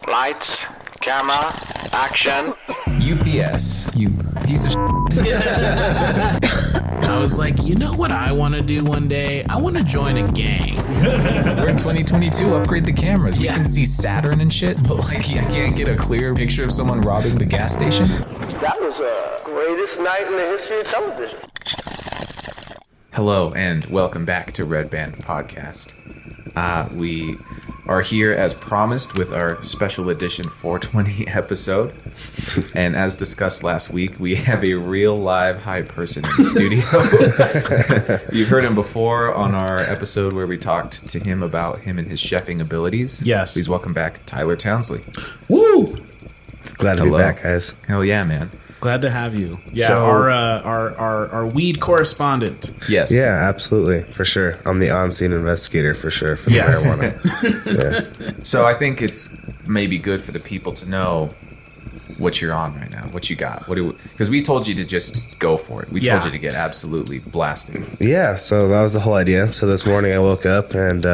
Lights, camera, action. UPS, you piece of I was like, you know what I want to do one day? I want to join a gang. We're in 2022, upgrade the cameras. We can see Saturn and shit, but like, I can't get a clear picture of someone robbing the gas station. That was the greatest night in the history of television. Hello, and welcome back to Redband Podcast. We are here as promised with our special edition 420 episode. And as discussed last week, we have a real live high person in the studio. You've heard him before on our episode where we talked to him about him and his chefing abilities. Yes. Please welcome back Tyler Townsley. Woo! Glad to be back, guys. Hell yeah, man. Glad to have you. Yeah, So- our weed correspondent. Yes. Yeah, absolutely, for sure. I'm the on-scene investigator for sure for the Yes. marijuana. Yeah. So I think it's maybe good for the people to know what you're on right now, what you got. Because we told you to just go for it. We told you to get absolutely blasted. Yeah, so that was the whole idea. So this morning I woke up and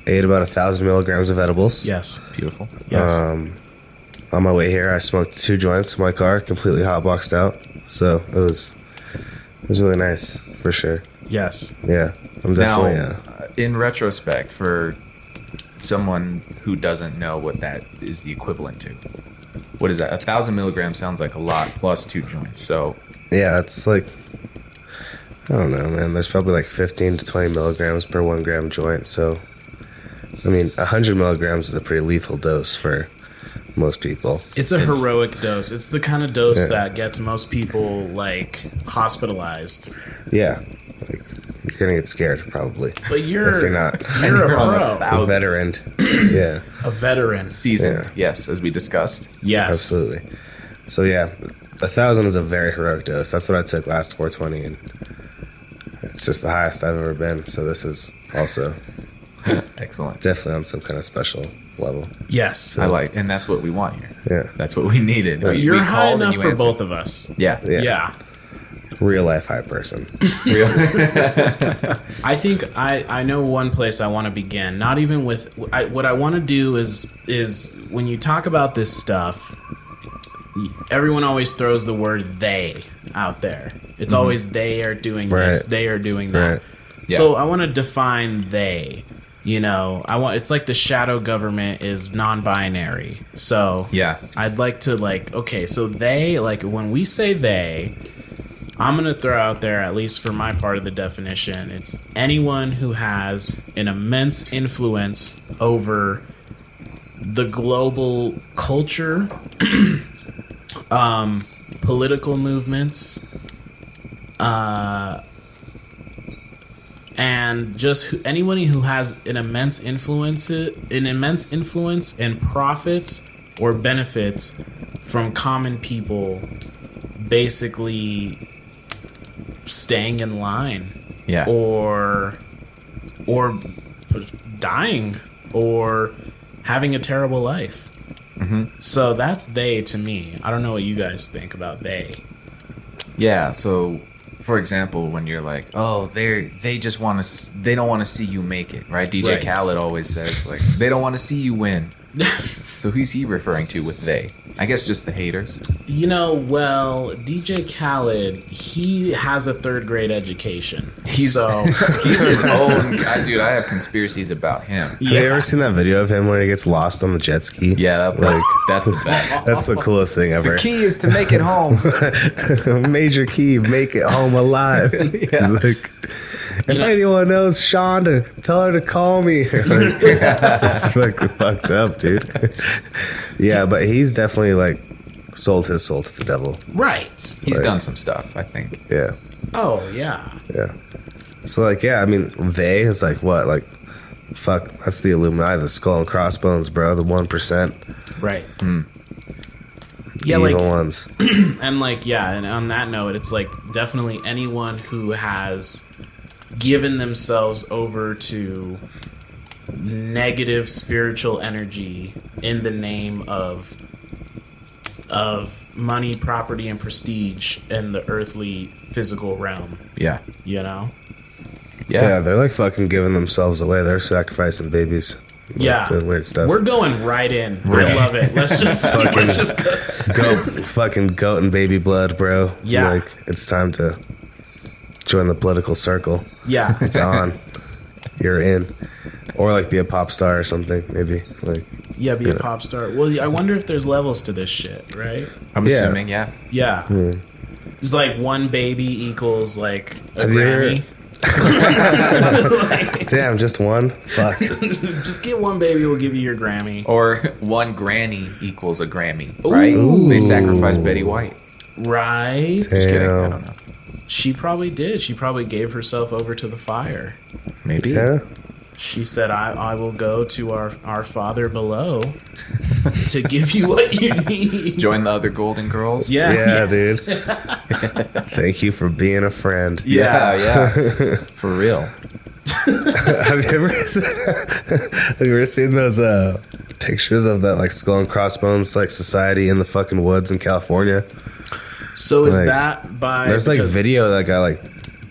ate about 1,000 milligrams of edibles. Yes. Beautiful. Yes. On my way here, I smoked 2 joints in my car, completely hotboxed out. So it was really nice, for sure. Yes. Yeah, I'm definitely. Now, in retrospect, for someone who doesn't know what that is the equivalent to, what is that? 1,000 milligrams sounds like a lot plus 2 joints. So Yeah, it's like, I don't know, man. There's probably like 15 to 20 milligrams per 1 gram joint. So, I mean, 100 milligrams is a pretty lethal dose for most people. It's a heroic dose. It's the kind of dose that gets most people, like, hospitalized. Yeah, like, you're gonna get scared probably. But If you're not you're a on pro. a veteran. Yeah, A veteran. seasoned, Yeah. yes, as we discussed. Yes. absolutely. So yeah, 1,000 is a very heroic dose. That's what I took last 420, and it's just the highest I've ever been. So this is also Excellent. definitely on some kind of special level. Yes. I like, and that's what we want here. Yeah, That's what we needed. You're we high called and enough you for answered. both of us. Yeah. yeah, Yeah. real life high person. Real. I think I know one place I want to begin. Not even with what I want to do is when you talk about this stuff, everyone always throws the word "they" out there. It's always they are doing this, Right. they are doing that. Right. Yeah. So I want to define "they." You know, it's like the shadow government is non-binary. So Yeah. I'd like to okay, so they, like when we say they, I'm going to throw out there, at least for my part of the definition, it's anyone who has an immense influence over the global culture, political movements, and just anyone who has an immense influence and profits or benefits from common people basically staying in line, Yeah. or dying, or having a terrible life. So that's they to me. I don't know what you guys think about they. Yeah, so for example, when you're like, oh, they just want to, they don't want to see you make it, right? DJ Right. Khaled always says like, they don't want to see you win. So who's he referring to with they? I guess just the haters. You know, well, DJ Khaled, he has a 3rd grade education. He's his own guy, dude. I have conspiracies about him. Have you ever seen that video of him when he gets lost on the jet ski? Yeah, that's the best. That's the coolest thing ever. The key is to make it home. Major key, make it home alive. Yeah. He's like, if anyone knows Shonda, tell her to call me. Like, it's fucking fucked up, dude. Yeah, but he's definitely like sold his soul to the devil. Right. He's done some stuff, I think. Yeah, Oh, yeah. yeah. So like, yeah, I mean, they is like what, like, fuck, that's the Illuminati, the skull and crossbones, bro, the 1%, Right. yeah, Yeah, evil like, ones. and like, yeah, and on that note, it's like definitely anyone who has given themselves over to negative spiritual energy in the name of money, property, and prestige in the earthly physical realm, Yeah. you know? Yeah, they're like fucking giving themselves away. They're sacrificing babies. Yeah, doing weird stuff. We're going right in. I love it. Let's just go. Fucking goat and baby blood, bro. Yeah. Like, it's time to join the political circle. Yeah. It's on. You're in. Or like be a pop star or something, maybe. Like, Yeah, be a pop star. Well, I wonder if there's levels to this shit, right? I'm assuming, yeah. Yeah. It's like one baby equals like a Have you Grammy. damn, just one? Fuck. Just get one baby, we'll give you your Grammy. Or one granny equals a Grammy, right? They sacrificed Betty White. Right? Just kidding. I Damn. don't know. She probably did. She probably gave herself over to the fire. Maybe. Yeah. She said, I will go to our Father below to give you what you need. Join the other Golden Girls. Yeah, dude. Thank you for being a friend. Yeah. For real. Have you ever seen those pictures of that like skull and crossbones like society in the fucking woods in California? So is Like, that by... There's like because- video that got like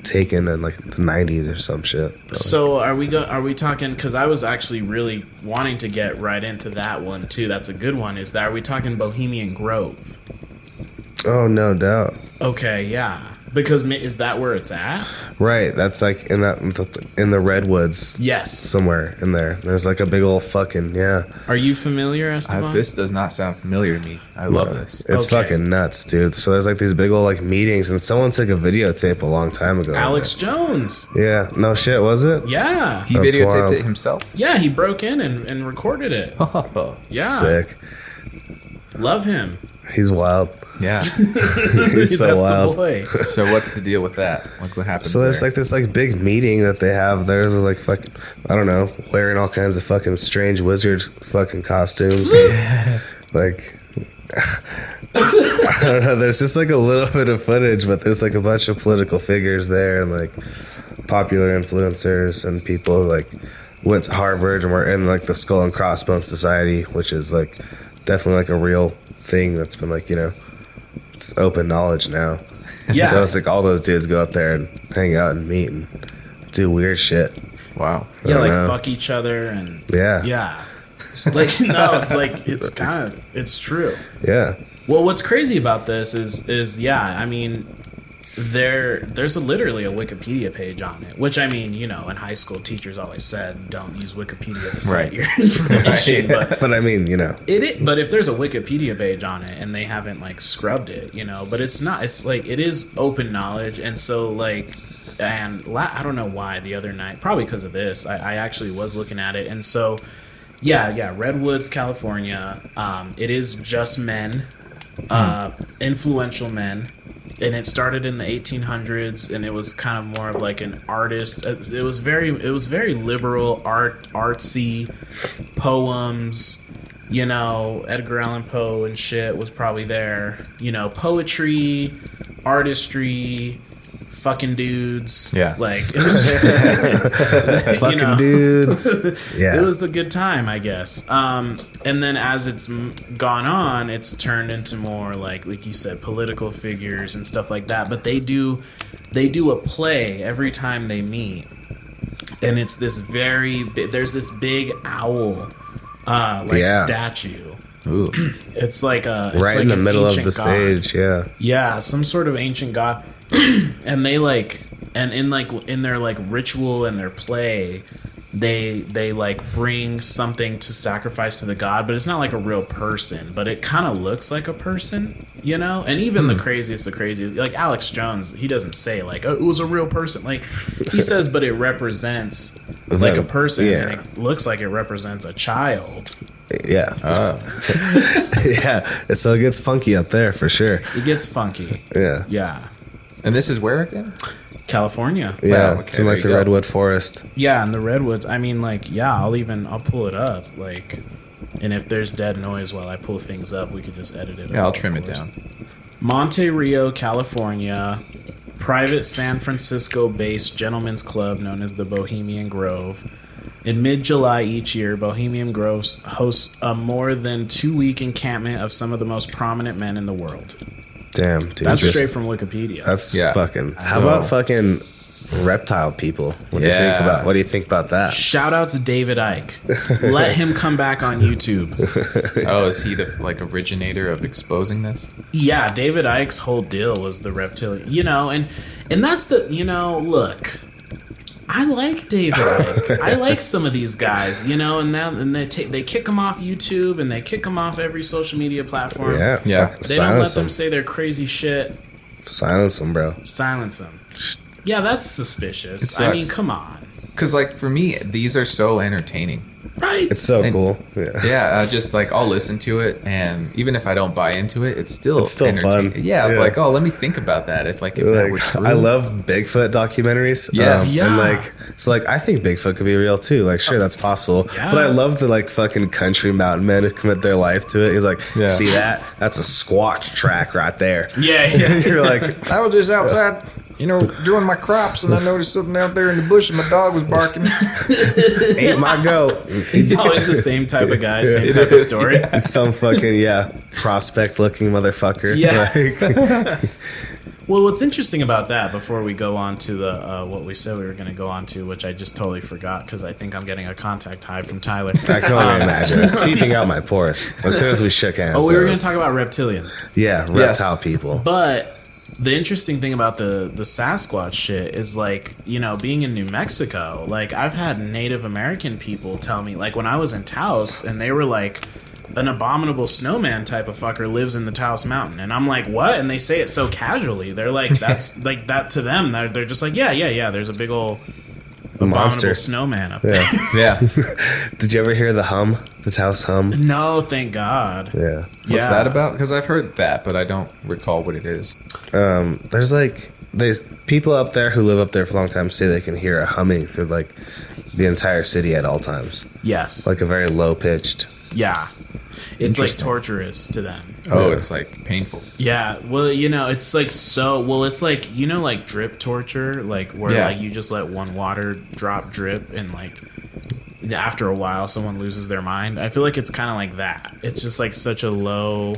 taken in like the 90s or some shit. So are we talking, because I was actually really wanting to get right into that one too. That's a good one. Are we talking Bohemian Grove? Oh, no doubt. Okay, yeah. Because is that where it's at? Right, that's like in the redwoods Yes. somewhere in there. There's like a big old fucking Are you familiar, Esteban? This does not sound familiar to me. I love this. It's Okay. fucking nuts, dude. So there's like these big old like meetings, and someone took a videotape a long time ago. Alex Jones. Yeah, no shit, was it? Yeah. He That's videotaped wild. it himself. Yeah, he broke in and recorded it. Yeah. Sick. Love him. He's wild. Yeah. He's so That's wild. the boy. So what's the deal with that? Like what happens So there's there? like this like big meeting that they have. There's like fucking, I don't know, wearing all kinds of fucking strange wizard fucking costumes. Like, I don't know. There's just like a little bit of footage, but there's like a bunch of political figures there and like popular influencers and people who like went to Harvard and were in like the Skull and Crossbones Society, which is like definitely like a real thing that's been like, you know, it's open knowledge now. Yeah. So it's like all those dudes go up there and hang out and meet and do weird shit. Wow. I Yeah, don't like know. fuck each other and Yeah. yeah. Like no, it's like it's true. Yeah. Well, what's crazy about this is yeah, I mean there's literally a Wikipedia page on it, which I mean, you know, in high school teachers always said don't use Wikipedia to cite Right. your information, but But I mean, you know. but if there's a Wikipedia page on it and they haven't like scrubbed it, you know, but it's not, it's like it is open knowledge, and so like, and I don't know why the other night, probably because of this, I actually was looking at it, and so yeah, Redwoods, California, it is just men, influential men. And it started in the 1800s, and it was kind of more of like an artist. It was very liberal, artsy, poems. You know, Edgar Allan Poe and shit was probably there. You know, poetry, artistry, fucking dudes. Yeah. Like it was, Fucking you know, dudes. Yeah. it was a good time, I guess. And then as it's gone on, it's turned into more like you said, political figures and stuff like that. But they do a play every time they meet, and it's this there's this big owl, statue. Ooh. It's like a it's right like in the an middle of ancient the god. stage, yeah. Yeah, some sort of ancient god. And they in their like ritual and their play, they like bring something to sacrifice to the god, but it's not like a real person, but it kind of looks like a person, you know? And even the craziest, like Alex Jones, he doesn't say like, oh, it was a real person. Like he says, but it represents like a person, yeah. and it looks like it represents a child. Yeah. Yeah. So it gets funky up there for sure. It gets funky. Yeah. Yeah. And this is where again? California. Yeah. Wow, okay, it's in like there the you go. redwood forest. Yeah, in the redwoods. I mean, like, yeah, I'll pull it up. Like, and if there's dead noise while I pull things up, we could just edit it. Yeah, I'll out, trim of it course. down. Monte Rio, California. Private San Francisco-based gentlemen's club known as the Bohemian Grove. In mid-July each year, Bohemian Grove hosts a more than 2-week encampment of some of the most prominent men in the world. Damn, dude. That's just- straight from Wikipedia. That's Yeah. fucking. How So- about fucking Reptile people. What do you think about that? Shout out to David Icke. Let him come back on YouTube. Oh, is he the originator of exposing this? Yeah, David Icke's whole deal was the reptilian. And that's the look. I like David Icke. I like some of these guys, and now they kick them off YouTube and they kick them off every social media platform. Yeah. They don't let them say their crazy shit. Silence them, bro. Silence them. Yeah, that's suspicious. I mean, come on. Because, for me, these are so entertaining. Right. It's so cool. Yeah, just, I'll listen to it, and even if I don't buy into it, it's still entertaining. Fun. Yeah, it's let me think about that. If that were true. I love Bigfoot documentaries. Yes. And, I think Bigfoot could be real, too. Sure, that's possible. Yeah. But I love the, fucking country mountain men who commit their life to it. He's like, see that? That's a Squatch track right there. Yeah. You're like, I was just outside, doing my crops, and I noticed something out there in the bush, and my dog was barking. ate my goat. It's always the same type of guy, same type of story. Yeah. Some fucking, prospect-looking motherfucker. Yeah. Well, what's interesting about that, before we go on to the what we said we were going to go on to, which I just totally forgot because I think I'm getting a contact high from Tyler. I can only imagine. It's seeping out my pores as soon as we shook hands. Oh, we were going to talk about reptilians. Yeah, reptile people. But the interesting thing about the Sasquatch shit is, being in New Mexico, I've had Native American people tell me, when I was in Taos, and they were like, an abominable snowman type of fucker lives in the Taos Mountain. And I'm like, what? And they say it so casually. They're like, that's that to them. They're just like, yeah. There's a big old abominable snowman up there. Yeah. Did you ever hear the hum? The Taos hum? No, thank God. Yeah. What's that about? Because I've heard that, but I don't recall what it is. There's people up there who live up there for a long time say they can hear a humming through the entire city at all times. Yes. A very low pitched. Yeah. It's torturous to them. Oh, it's painful. Yeah. Well, it's it's drip torture, where you just let one water drop drip and after a while someone loses their mind. I feel like it's kind of like that. It's just such a low,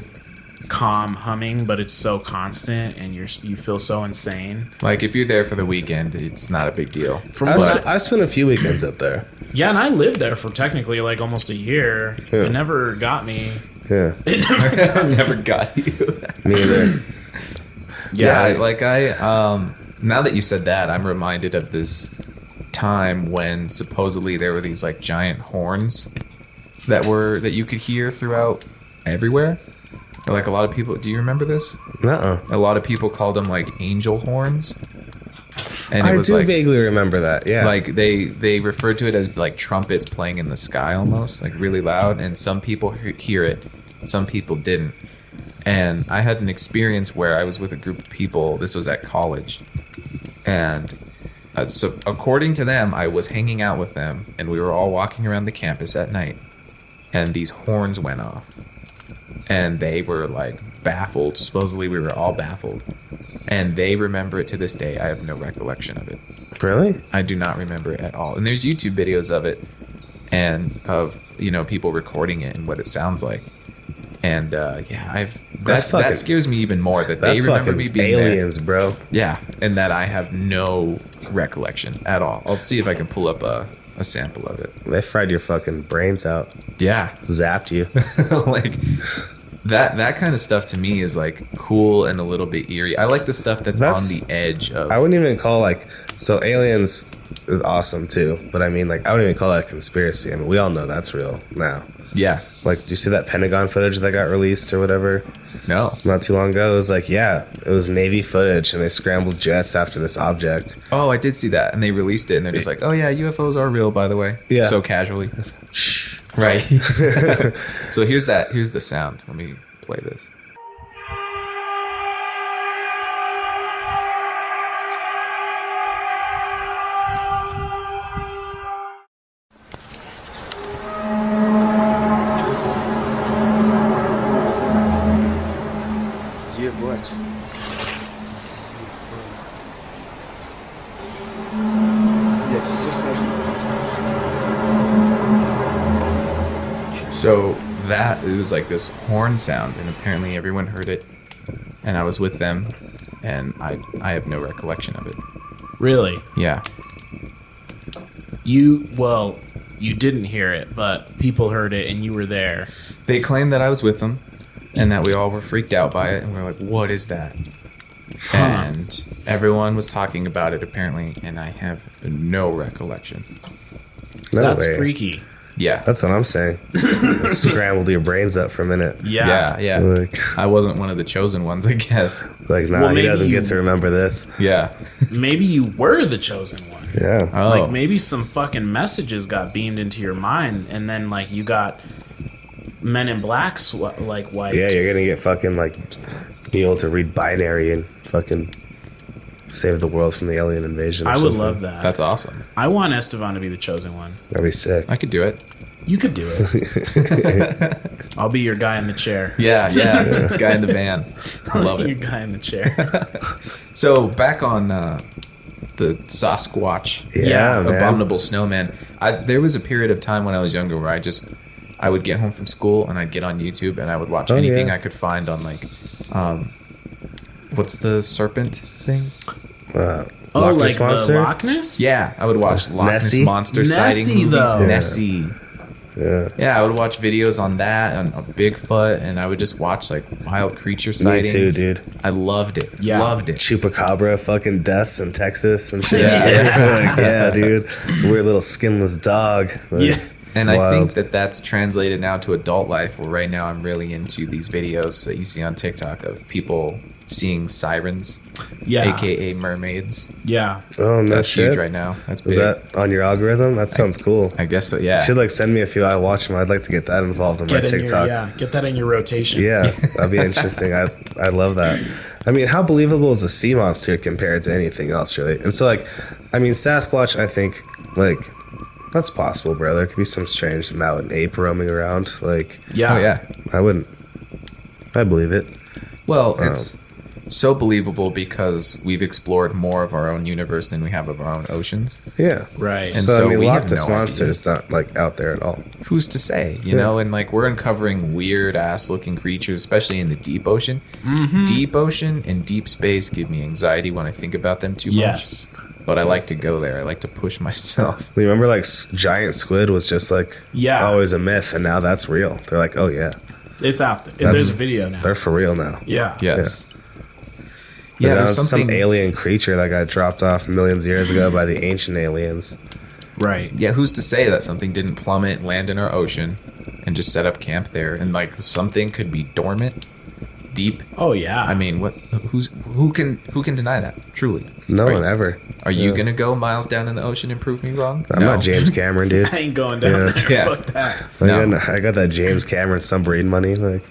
calm humming, but it's so constant and you feel so insane. If you're there for the weekend, it's not a big deal. I spent a few weekends up there. Yeah, and I lived there for technically almost a year. Yeah. It never got me. Yeah. Never got you. Me either. Yeah, now that you said that, I'm reminded of this time when supposedly there were these giant horns that you could hear throughout everywhere. A lot of people, do you remember this? Uh-uh. A lot of people called them angel horns. And I do vaguely remember that, yeah. They referred to it as trumpets playing in the sky almost, really loud, and some people hear it, some people didn't. And I had an experience where I was with a group of people, this was at college, and so according to them, I was hanging out with them, and we were all walking around the campus at night, and these horns went off. And they were baffled. Supposedly we were all baffled. And they remember it to this day. I have no recollection of it. Really? I do not remember it at all. And there's YouTube videos of it and of, people recording it and what it sounds like. And that scares me even more that they remember me being aliens, there. Bro. Yeah, and that I have no recollection at all. I'll see if I can pull up a sample of it. They fried your fucking brains out. Yeah. Zapped you. That kind of stuff to me is cool and a little bit eerie. I like the stuff that's on the edge of. I wouldn't even call so aliens is awesome too, but I mean I wouldn't even call that a conspiracy. I mean we all know that's real now. Yeah. Do you see that Pentagon footage that got released or whatever? No. Not too long ago. It was it was Navy footage and they scrambled jets after this object. Oh, I did see that, and they released it, and they're just oh yeah, UFOs are real, by the way. Yeah. So casually. Shh. Right. So here's the sound. Let me play this. So that it was this horn sound, and apparently everyone heard it, and I was with them, and I have no recollection of it. Really? Yeah. You didn't hear it, but people heard it and you were there. They claimed that I was with them and that we all were freaked out by it. And we were like, what is that? And everyone was talking about it, apparently, and I have no recollection. No That's way. freaky. Yeah. That's what I'm saying. Scrambled your brains up for a minute. Yeah. Like, I wasn't one of the chosen ones, I guess. nah, Well, he maybe doesn't you- get to remember this. Yeah. Maybe you were the chosen one. Yeah. Oh. Like maybe some fucking messages got beamed into your mind, and then like you got Men in Black's like wiped. Yeah, you're gonna get fucking like be able to read binary and fucking save the world from the alien invasion. Or I would something. love that. That's awesome. I want Estevan to be the chosen one. That'd be sick. I could do it. You could do it. I'll be your guy in the chair. Yeah. Guy in the van. I love Your it. guy in the chair. So, back on the Sasquatch. Yeah, man. Abominable snowman. There was a period of time when I was younger where I would get home from school and I'd get on YouTube and I would watch anything yeah. I could find on like, what's the serpent thing? Loch like Ness Monster? the Loch Ness? Yeah, I would watch Loch Ness Nessie? Monster Nessie, sighting movies. though. Nessie. Yeah. Yeah, I would watch videos on that, on Bigfoot, and I would just watch like wild creature Me sightings. too, dude. I loved it. Yeah. Loved it. Chupacabra fucking deaths in Texas and shit. Yeah. Like, yeah, dude. It's a weird little skinless dog. Like, Yeah. it's And I wild. think that that's translated now to adult life, where right now I'm really into these videos that you see on TikTok of people seeing sirens, Yeah. aka mermaids. Yeah. Oh, no That's shit. huge right now. That's big. Is that on your algorithm? That sounds cool. I guess so, yeah. You should like send me a few. I watch them. I'd like to get that involved in my Get in TikTok. get that in your rotation. Yeah, that'd be interesting. I love that. I mean, how believable is a sea monster compared to anything else, really? And so, like, I mean, Sasquatch, I think, like, that's possible, bro. There could be some strange mountain ape roaming around. Like, Yeah. Oh, yeah. I believe it. Well, it's so believable because we've explored more of our own universe than we have of our own oceans. Yeah. Right. And So, so I mean, we Loch have Ness no Monster idea. is not, like, out there at all. Who's to say, you know? And like we're uncovering weird ass looking creatures, especially in the deep ocean. Deep ocean and deep space give me anxiety when I think about them too much. Yes. But I like to go there. I like to push myself. You remember, like, giant squid was just, like, Yeah. always a myth, and now that's real. They're like, oh, yeah. It's out there. That's- There's a video now. They're for real now. Yeah. Yes. Yeah, Yeah, there's some something. alien creature that got dropped off millions of years ago by the ancient aliens. Right. Yeah, who's to say that something didn't plummet, land in our ocean, and just set up camp there? And like something could be dormant, deep. Oh yeah. I mean, who can deny that? Truly, No Right. one ever. Are you Yeah. gonna go miles down in the ocean and prove me wrong? I'm No. not James Cameron, dude. I ain't going down Yeah. there. Yeah. Fuck that. Like, No. I got that James Cameron submarine money. Like,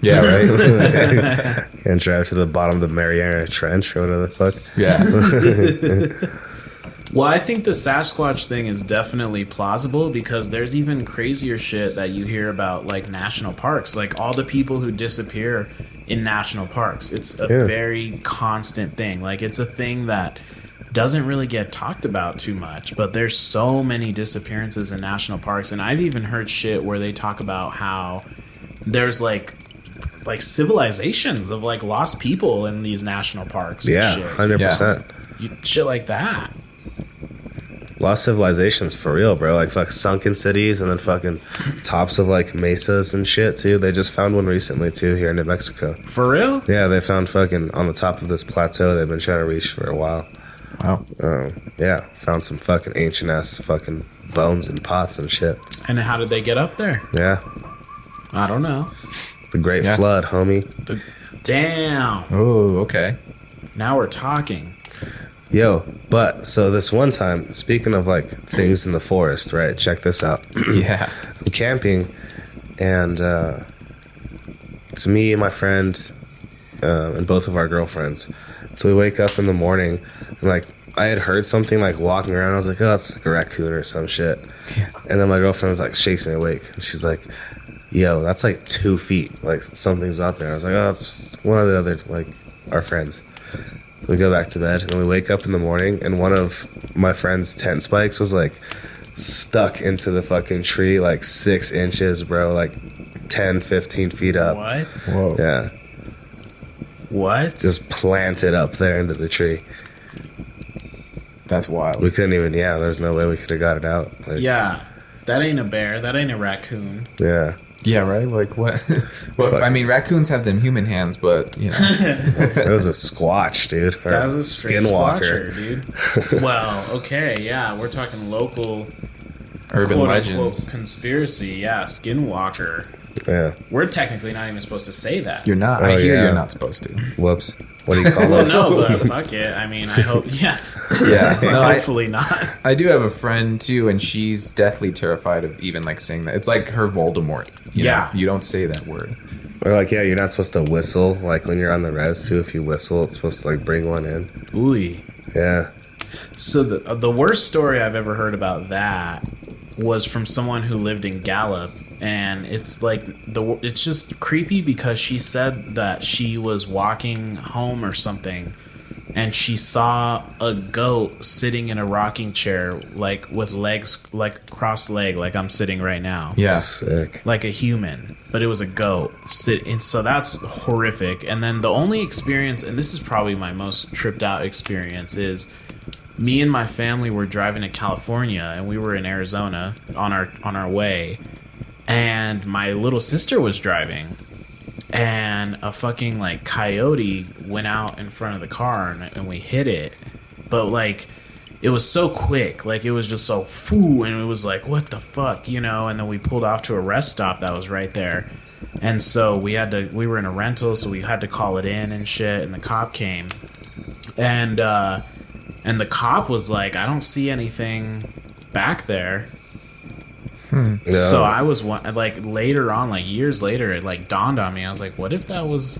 Yeah, right. can't drive to the bottom of the Mariana Trench or whatever the fuck. Yeah. Well, I think the Sasquatch thing is definitely plausible because there's even crazier shit that you hear about, like national parks, like all the people who disappear in national parks. It's a Yeah. very constant thing. Like it's a thing that doesn't really get talked about too much, but there's so many disappearances in national parks, and I've even heard shit where they talk about how there's like civilizations of like lost people in these national parks. Yeah, and shit. 100%. Shit like that. Lost civilizations for real, bro. Like, fuck, sunken cities and then fucking tops of, like, mesas and shit, too. They just found one recently, too, here in New Mexico. For real? Yeah, they found fucking on the top of this plateau they've been trying to reach for a while. Wow. Yeah, found some fucking ancient ass fucking bones and pots and shit. And how did they get up there? Yeah, I don't know. the Great Yeah. Flood, homie. Damn. Oh, okay. Now we're talking. Yo, but so this one time, speaking of like things in the forest, right? Check this out. Yeah. I'm camping, and it's me and my friend, and both of our girlfriends. So we wake up in the morning, and like I had heard something like walking around. I was like, oh, it's like a raccoon or some shit. Yeah. And then my girlfriend was like, shakes me awake, and she's like, yo, that's like 2 feet. Like something's out there. I was like, oh, it's one of the other like our friends. We go back to bed, and we wake up in the morning, and one of my friend's tent spikes was like stuck into the fucking tree, like 6 inches, bro, like 10, 15 feet up. What? Whoa. Yeah, What? just planted up there into the tree. That's wild. We couldn't even. Yeah, there's no way we could have got it out. Like, Yeah, that ain't a bear. That ain't a raccoon. Yeah. Yeah, right? Like, what? Well, I mean, raccoons have them human hands, but, you know. It was a squatch, dude. Or That was a straight skinwalker. squatcher, dude. Well, okay, yeah, we're talking local Urban quote, legends. unquote, conspiracy. Yeah, skinwalker. Yeah. We're technically not even supposed to say that. You're not. Oh, I hear yeah. you're not supposed to. Whoops. What do you call Well, it? no, but fuck it. I mean, I hope. Yeah, Yeah. No, hopefully not. I do have a friend, too, and she's deathly terrified of even, like, saying that. It's like her Voldemort. You Yeah. know? You don't say that word. Or like, yeah, you're not supposed to whistle. Like when you're on the res too, if you whistle, it's supposed to like bring one in. Ooh. Yeah. So the worst story I've ever heard about that was from someone who lived in Gallup, and it's like it's just creepy because she said that she was walking home or something, and she saw a goat sitting in a rocking chair, like with legs like crossed leg, like I'm sitting right now. Yeah. Sick. Like a human, but it was a goat. And so that's horrific. And then the only experience, and this is probably my most tripped out experience, is me and my family were driving to California, and we were in Arizona on our way, and my little sister was driving, and a fucking like coyote went out in front of the car, and we hit it, but like it was so quick, like it was just so foo, and it was like, what the fuck, you know? And then we pulled off to a rest stop that was right there, and so we were in a rental, so we had to call it in and shit, and the cop came, and the cop was like, I don't see anything back there. No. So I was like, later on, like years later, it like dawned on me. I was like, what if that was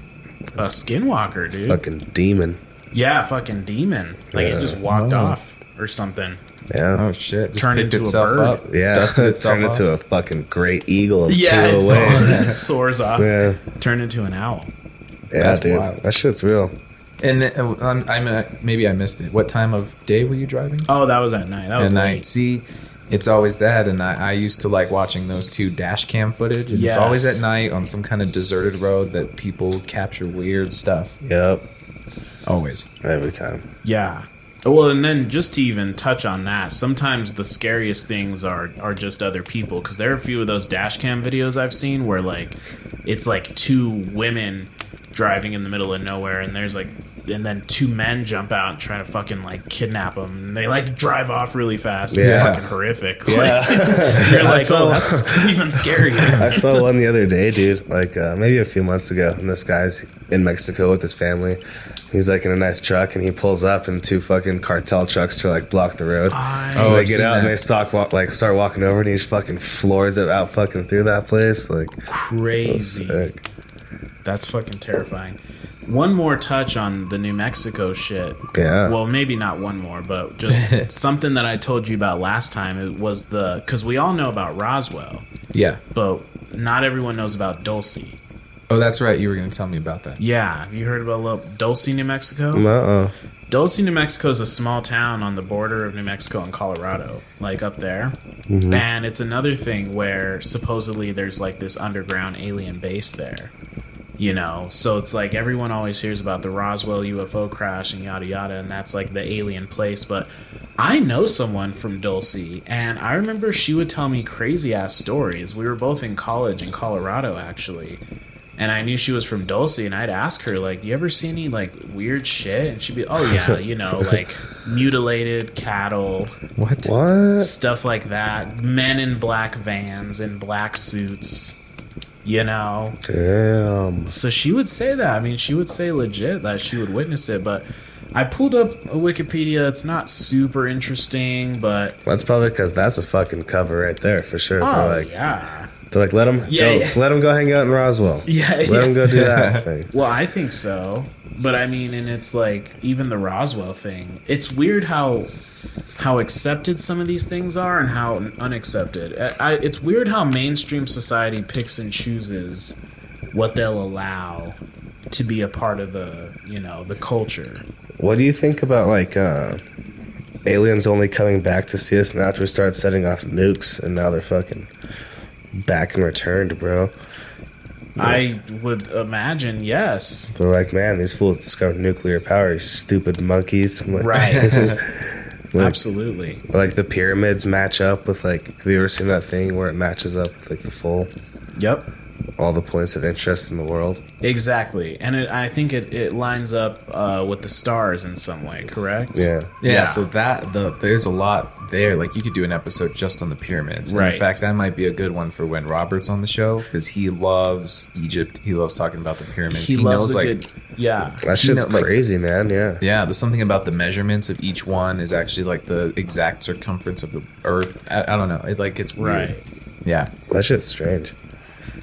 a skinwalker, dude? Fucking demon. Yeah, fucking demon. Like it just walked Oh. off or something. Yeah. Oh, shit. Just Turned picked into a itself bird. up. Yeah. Dusted It itself turned up. into a fucking great eagle and Yeah, flew it's away. it soars off. Yeah. Turned into an owl. Yeah, That's dude. wild. That shit's real. And maybe I missed it. What time of day were you driving? Oh, that was at night. That was At night. late. See, it's always that, and I used to like watching those two dash cam footage, and it's always Yes. at night on some kind of deserted road that people capture weird stuff. Yep. Always. Every time. Yeah. Well, and then just to even touch on that, sometimes the scariest things are just other people, because there are a few of those dash cam videos I've seen where like it's like two women driving in the middle of nowhere, and there's like, and then two men jump out and try to fucking like kidnap them, and they like drive off really fast. It's Yeah. fucking horrific. Yeah. You're like, oh, that's even scarier. I saw one the other day, dude. Like maybe a few months ago, and this guy's in Mexico with his family. He's like in a nice truck, and he pulls up in two fucking cartel trucks to like block the road. Oh, They I've get seen out and that. they start walking over, and he just fucking floors it out fucking through that place. Like Crazy. sick. That's fucking terrifying. One more touch on the New Mexico shit. Yeah. Well, maybe not one more, but just something that I told you about last time. It was because we all know about Roswell, Yeah. but not everyone knows about Dulce. Oh, that's right. You were going to tell me about that. Yeah, have you heard about Dulce, New Mexico? Uh-oh. Dulce, New Mexico is a small town on the border of New Mexico and Colorado, like up there. And it's another thing where supposedly there's like this underground alien base there. You know, so it's like everyone always hears about the Roswell UFO crash and yada yada, and that's like the alien place. But I know someone from Dulce, and I remember she would tell me crazy ass stories. We were both in college in Colorado, actually, and I knew she was from Dulce, and I'd ask her, like, do you ever see any like weird shit? And she'd be, oh yeah, you know, like mutilated cattle, What? What? stuff like that, men in black vans in black suits. You know, Damn. so she would say that. I mean, she would say legit that she would witness it. But I pulled up a Wikipedia. It's not super interesting, but That's probably because that's a fucking cover right there for sure. oh yeah, They're like, let him Yeah, go. yeah. Let him go hang out in Roswell. yeah, Let him go do that thing. Well, I think so. But I mean, and it's like even the Roswell thing. It's weird how accepted some of these things are and how unaccepted. It's weird how mainstream society picks and chooses what they'll allow to be a part of the, you know, the culture. What do you think about like aliens only coming back to see us and after we start setting off nukes and now they're fucking back and returned, bro? I would imagine, yes. They're like, man, these fools discovered nuclear power, you stupid monkeys. I'm like, Right. Absolutely. Like the pyramids match up with like. Have you ever seen that thing where it matches up with like the full? Yep. All the points of interest in the world. Exactly, and I think it lines up with the stars in some way. Correct? Yeah. So there's a lot there. Like you could do an episode just on the pyramids. And Right. in fact, that might be a good one for when Robert's on the show because he loves Egypt. He loves talking about the pyramids. He loves knows a like. good. Yeah. That shit's know, like- crazy, man. Yeah. Yeah, there's something about the measurements of each one is actually like the exact circumference of the Earth. I don't know. It's weird. Right. Yeah. That shit's strange.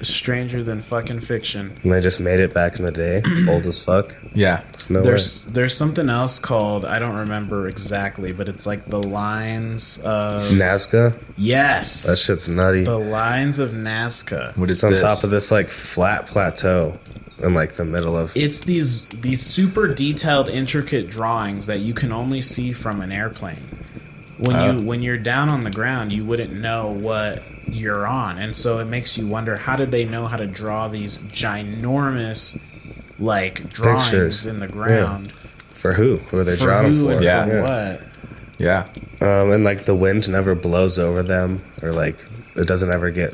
Stranger than fucking fiction. And they just made it back in the day. Old as fuck. Yeah. No way. There's something else called, I don't remember exactly, but it's like the lines of Nazca. yes, That shit's nutty. the lines of Nazca. What is It's on this? top of this like flat plateau in like the middle of. It's these super detailed, intricate drawings that you can only see from an airplane. When you're down on the ground, you wouldn't know what you're on, and so it makes you wonder, how did they know how to draw these ginormous like drawings Pictures. in the ground? For who? Who are they For drawing who them for? and Yeah. for what? Yeah. And like the wind never blows over them, or like it doesn't ever get.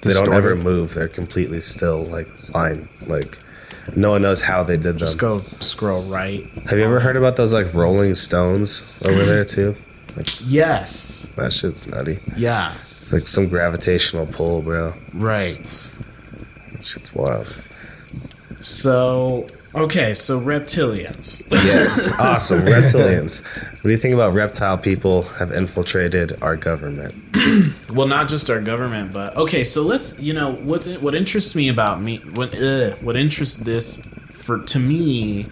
They don't Distorted. ever move. They're completely still, like fine. Like no one knows how they did them. Just go scroll right. Have you ever heard about those like Rolling Stones over there too? Like, Yes. that shit's nutty. Yeah. It's like some gravitational pull, bro. Right. That shit's wild. So, okay, so reptilians. Yes, awesome. Reptilians. What do you think about reptile people have infiltrated our government? Well, not just our government, but okay. So let's, what interests me about me, what interests this to me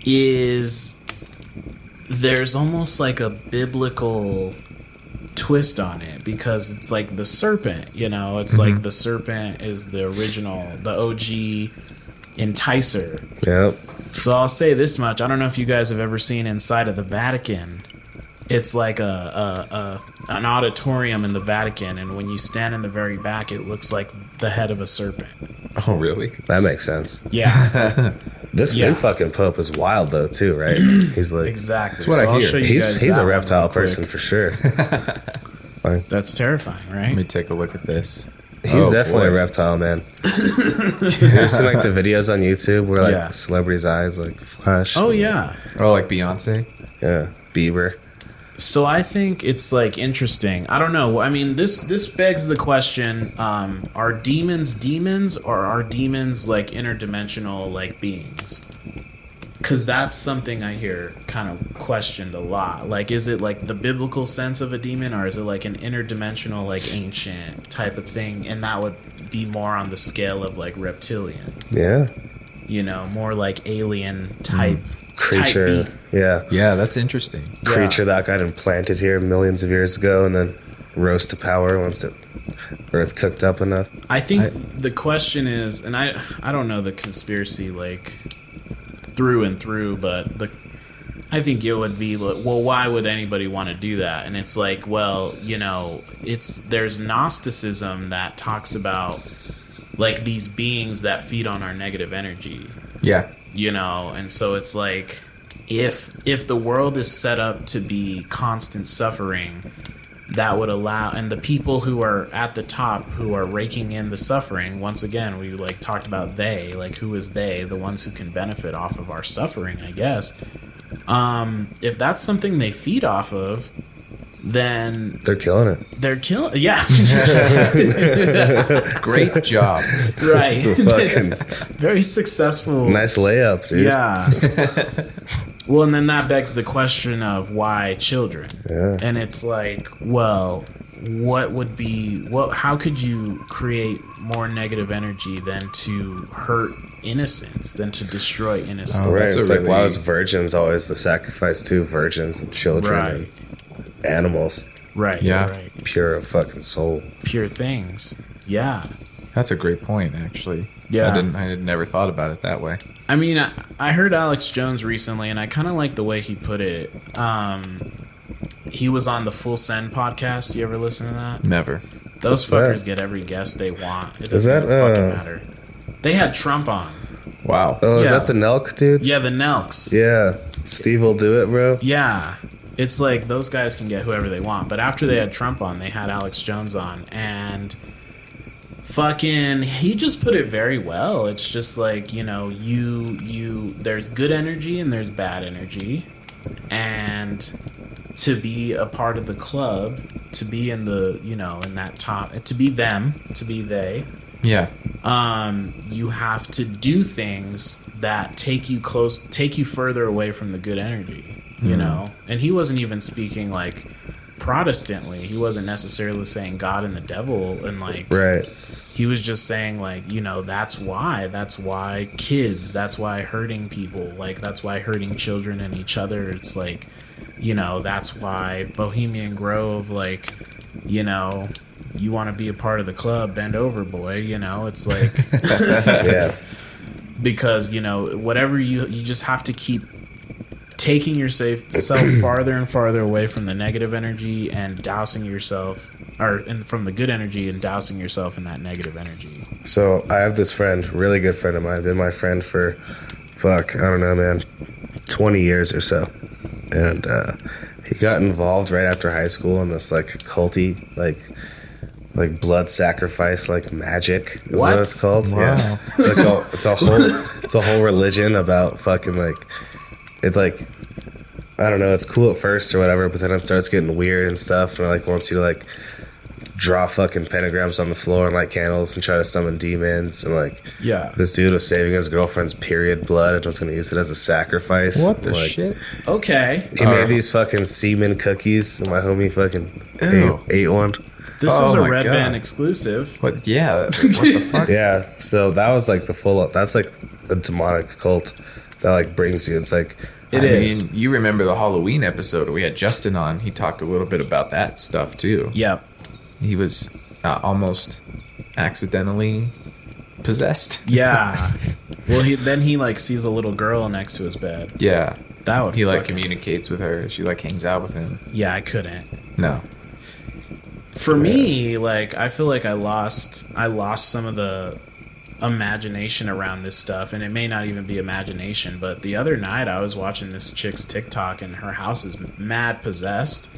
is there's almost like a biblical twist on it, because it's like the serpent, it's like the serpent is the original, the OG enticer. Yep. So I'll say this much: I don't know if you guys have ever seen inside of the Vatican. It's like an auditorium in the Vatican, and when you stand in the very back, it looks like the head of a serpent. Oh, really? That makes sense. Yeah, This Yeah. new fucking pope is wild though too, right? He's like exactly. That's what I I'll hear. show you he's guys he's that a one reptile real quick. person for sure. That's terrifying, Let me right? take a look at this. He's Oh, definitely boy. a reptile, man. Have you ever seen like the videos on YouTube where like Yeah. celebrities' eyes like flash? Oh yeah. Oh, like Beyonce? Yeah. Bieber. So I think it's like interesting. I don't know. I mean, this begs the question: are demons, or are demons like interdimensional like beings? Because that's something I hear kind of questioned a lot. Like, is it like the biblical sense of a demon, or is it like an interdimensional, like ancient type of thing? And that would be more on the scale of like reptilian, Yeah. more like alien type Creature. Type being. Yeah. Yeah, that's interesting. Creature that got implanted here millions of years ago and then rose to power once the Earth cooked up enough. I think the question is, and I don't know the conspiracy like through and through, but I think it would be like, well, why would anybody want to do that? And it's like, well, there's Gnosticism that talks about like these beings that feed on our negative energy, Yeah. and so it's like if the world is set up to be constant suffering, that would allow, and the people who are at the top who are raking in the suffering, once again we like talked about they, like who is they, the ones who can benefit off of our suffering, I guess. If that's something they feed off of, then They're killing it. they're killing. Yeah. Great job. Right. Fucking Very successful. nice layup, dude. Yeah. Well, and then that begs the question of why children. Yeah. And it's like, well, how could you create more negative energy than to hurt innocence, than to destroy innocence? Right. That's a It's like, why really- was virgins always the sacrifice to virgins and children Right. and animals? Right. Yeah. Right. Pure of fucking soul. Pure things. Yeah. That's a great point, actually. Yeah. I had never thought about it that way. I mean, I heard Alex Jones recently, and I kind of like the way he put it. He was on the Full Send podcast. You ever listen to that? Never. Those What's fuckers that? get every guest they want. It Is doesn't that, fucking matter. They had Trump on. Wow. Oh, is Yeah. that the Nelk dudes? Yeah, the Nelks. Yeah. Steve will do it, bro. Yeah. It's like those guys can get whoever they want. But after they had Trump on, they had Alex Jones on, and fucking he just put it very well. It's just like, you know, you there's good energy and there's bad energy, and to be a part of the club, to be in the, you know, in that top, to be them, to be they, Yeah. you have to do things that take you further away from the good energy, you know. And he wasn't even speaking like Protestantly. He wasn't necessarily saying God and the devil, and like, Right. he was just saying, like, you know, that's why kids, that's why hurting people, like, that's why hurting children and each other. It's like, you know, that's why Bohemian Grove, like, you know, you want to be a part of the club, bend over, boy, you know. It's like Yeah. because, you know, whatever you just have to keep taking yourself farther and farther away from the negative energy and dousing yourself, and from the good energy and dousing yourself in that negative energy. So I have this friend, really good friend of mine, been my friend for, I don't know, man, 20 years or so. And he got involved right after high school in this, like, culty, like blood sacrifice, like magic is what it's called. Wow. Yeah, it's a whole religion about fucking, like, it's like, I don't know, it's cool at first or whatever, but then it starts getting weird and stuff, and it, like, wants you to, like, draw fucking pentagrams on the floor and light candles and try to summon demons. And, like, Yeah. this dude was saving his girlfriend's period blood and was going to use it as a sacrifice. What the Like, shit? Okay. he made these fucking semen cookies, and my homie fucking Ew. ate one. This Oh is a my Redband God. exclusive. What? Yeah. What the fuck? Yeah, so that was like the full up. That's like a demonic cult that like brings you. It's like, It is. mean, you remember the Halloween episode where we had Justin on? He talked a little bit about that stuff too. Yep. He was almost accidentally possessed. Yeah. Well, he like sees a little girl next to his bed. Yeah. That would He like fucking- communicates with her. She like hangs out with him. Yeah, I couldn't. No. For me, like, I feel like I lost some of the imagination around this stuff, and it may not even be imagination, but the other night I was watching this chick's TikTok and her house is mad possessed,